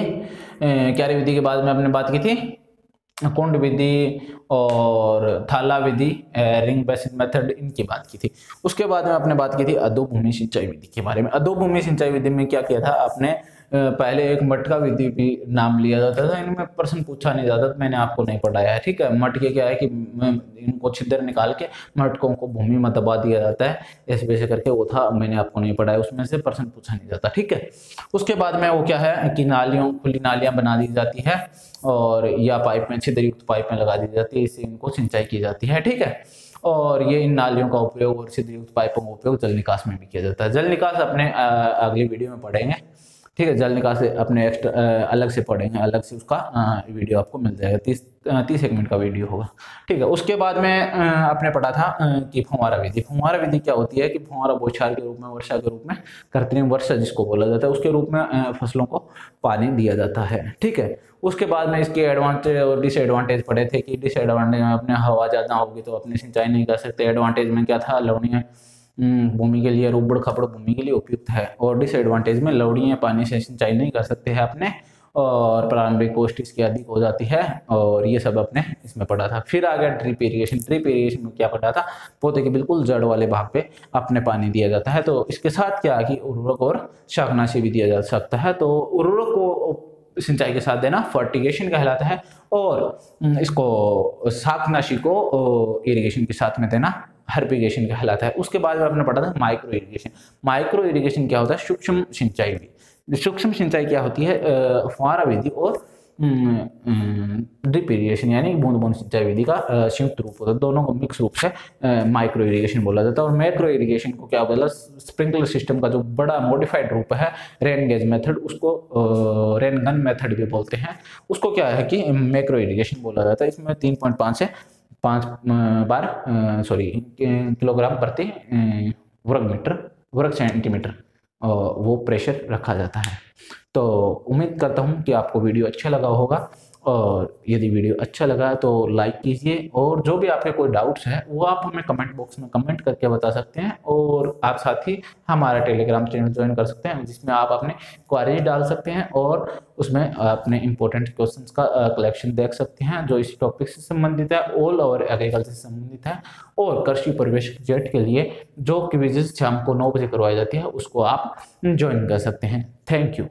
क्यारी विधि के बाद में आपने बात की थी कुंड विधि और थाला विधि, रिंग बेसिन मेथड, इनकी बात की थी। उसके बाद में आपने बात की थी अधोभूमि सिंचाई विधि के बारे में। अधोभूमि सिंचाई विधि में क्या किया था आपने? पहले एक मटका विधि भी नाम लिया जाता था, इनमें प्रश्न पूछा नहीं जाता था, मैंने आपको नहीं पढ़ाया है, ठीक है। मटके क्या है कि इनको छिद्र निकाल के मटकों को भूमि में दबा दिया जाता है, ऐसे वैसे करके वो था, मैंने आपको नहीं पढ़ाया, उसमें से प्रश्न पूछा नहीं जाता, ठीक है। उसके बाद में वो क्या है कि नालियों, खुली नालियां बना दी जाती है और या पाइप में, छिद्रयुक्त पाइप में लगा दी जाती है, इससे इनको सिंचाई की जाती है, ठीक है। और ये इन नालियों का उपयोग और छिद्रयुक्त पाइपों का उपयोग जल निकास में भी किया जाता है। जल निकास अपने अगली वीडियो में पढ़ेंगे, ठीक है। जल निकास से अपने अलग से पढ़ेंगे, अलग से उसका वीडियो आपको मिल जाएगा, 30 मिनट का वीडियो होगा, ठीक है। उसके बाद में आपने पढ़ा था कि फव्वारा विधि। फव्वारा विधि क्या होती है कि फव्वारा बौछार के रूप में, वर्षा के रूप में, कृत्रिम वर्षा जिसको बोला जाता है, उसके रूप में फसलों को पानी दिया जाता है, ठीक है। उसके बाद में इसके एडवांटेज और डिसएडवांटेज पढ़े थे कि डिसएडवांटेज में अपने हवा ज़्यादा होगी तो अपनी सिंचाई नहीं कर सकते। एडवांटेज में क्या था? लवणीय भूमि के लिए, रुबड़ खपड़ भूमि के लिए उपयुक्त है। और डिसएडवांटेज में लवणीय पानी से सिंचाई नहीं कर सकते हैं अपने, और प्रारंभिक कॉस्ट इसकी अधिक हो जाती है, और ये सब अपने इसमें पढ़ा था। फिर आ गया ड्रिप इरिगेशन। ड्रिप इरिगेशन में क्या पढ़ा था? पौधे के बिल्कुल जड़ वाले भाग पे अपने पानी दिया जाता है। तो इसके साथ क्या है कि उर्वरक और शाकनाशी भी दिया जा सकता है। तो उर्वरक को सिंचाई के साथ देना फर्टिगेशन कहलाता है, और इसको शाकनाशी को इरिगेशन के साथ में देना हर्बिगेशन कहलाता है। उसके बाद में आपने पढ़ा था माइक्रो इरिगेशन। माइक्रो इरिगेशन क्या होता है? सूक्ष्म सिंचाई भी। सूक्ष्म सिंचाई क्या होती है? फव्वारा विधि और ड्रिप इरिगेशन यानी बूंद बूंद सिंचाई विधि का संयुक्त रूप होता है। दोनों को मिक्स रूप से माइक्रो इरिगेशन बोला जाता है। और मैक्रो इरिगेशन को क्या बोला, स्प्रिंकलर सिस्टम का जो बड़ा मॉडिफाइड रूप है रेन गेज मेथड, उसको रेन गन मेथड भी बोलते हैं, उसको क्या है कि मैक्रो इरिगेशन बोला जाता है। इसमें 3.5 से 5 बार किलोग्राम प्रति वर्ग सेंटीमीटर वो प्रेशर रखा जाता है। तो उम्मीद करता हूँ कि आपको वीडियो अच्छा लगा होगा, और यदि वीडियो अच्छा लगा तो लाइक कीजिए, और जो भी आपके कोई डाउट्स है वो आप हमें कमेंट बॉक्स में कमेंट करके बता सकते हैं। और आप साथ ही हमारा टेलीग्राम चैनल ज्वाइन कर सकते हैं, जिसमें आप अपने क्वेरीज डाल सकते हैं और उसमें अपने इंपॉर्टेंट क्वेश्चंस का कलेक्शन देख सकते हैं जो इस टॉपिक से संबंधित है, ऑल ओवर एग्रीकल्चर से संबंधित है। और कृषि परिवेश जेट के लिए जो क्विज़ेस शाम को 9 बजे करवाई जाती है उसको आप ज्वाइन कर सकते हैं। Thank you.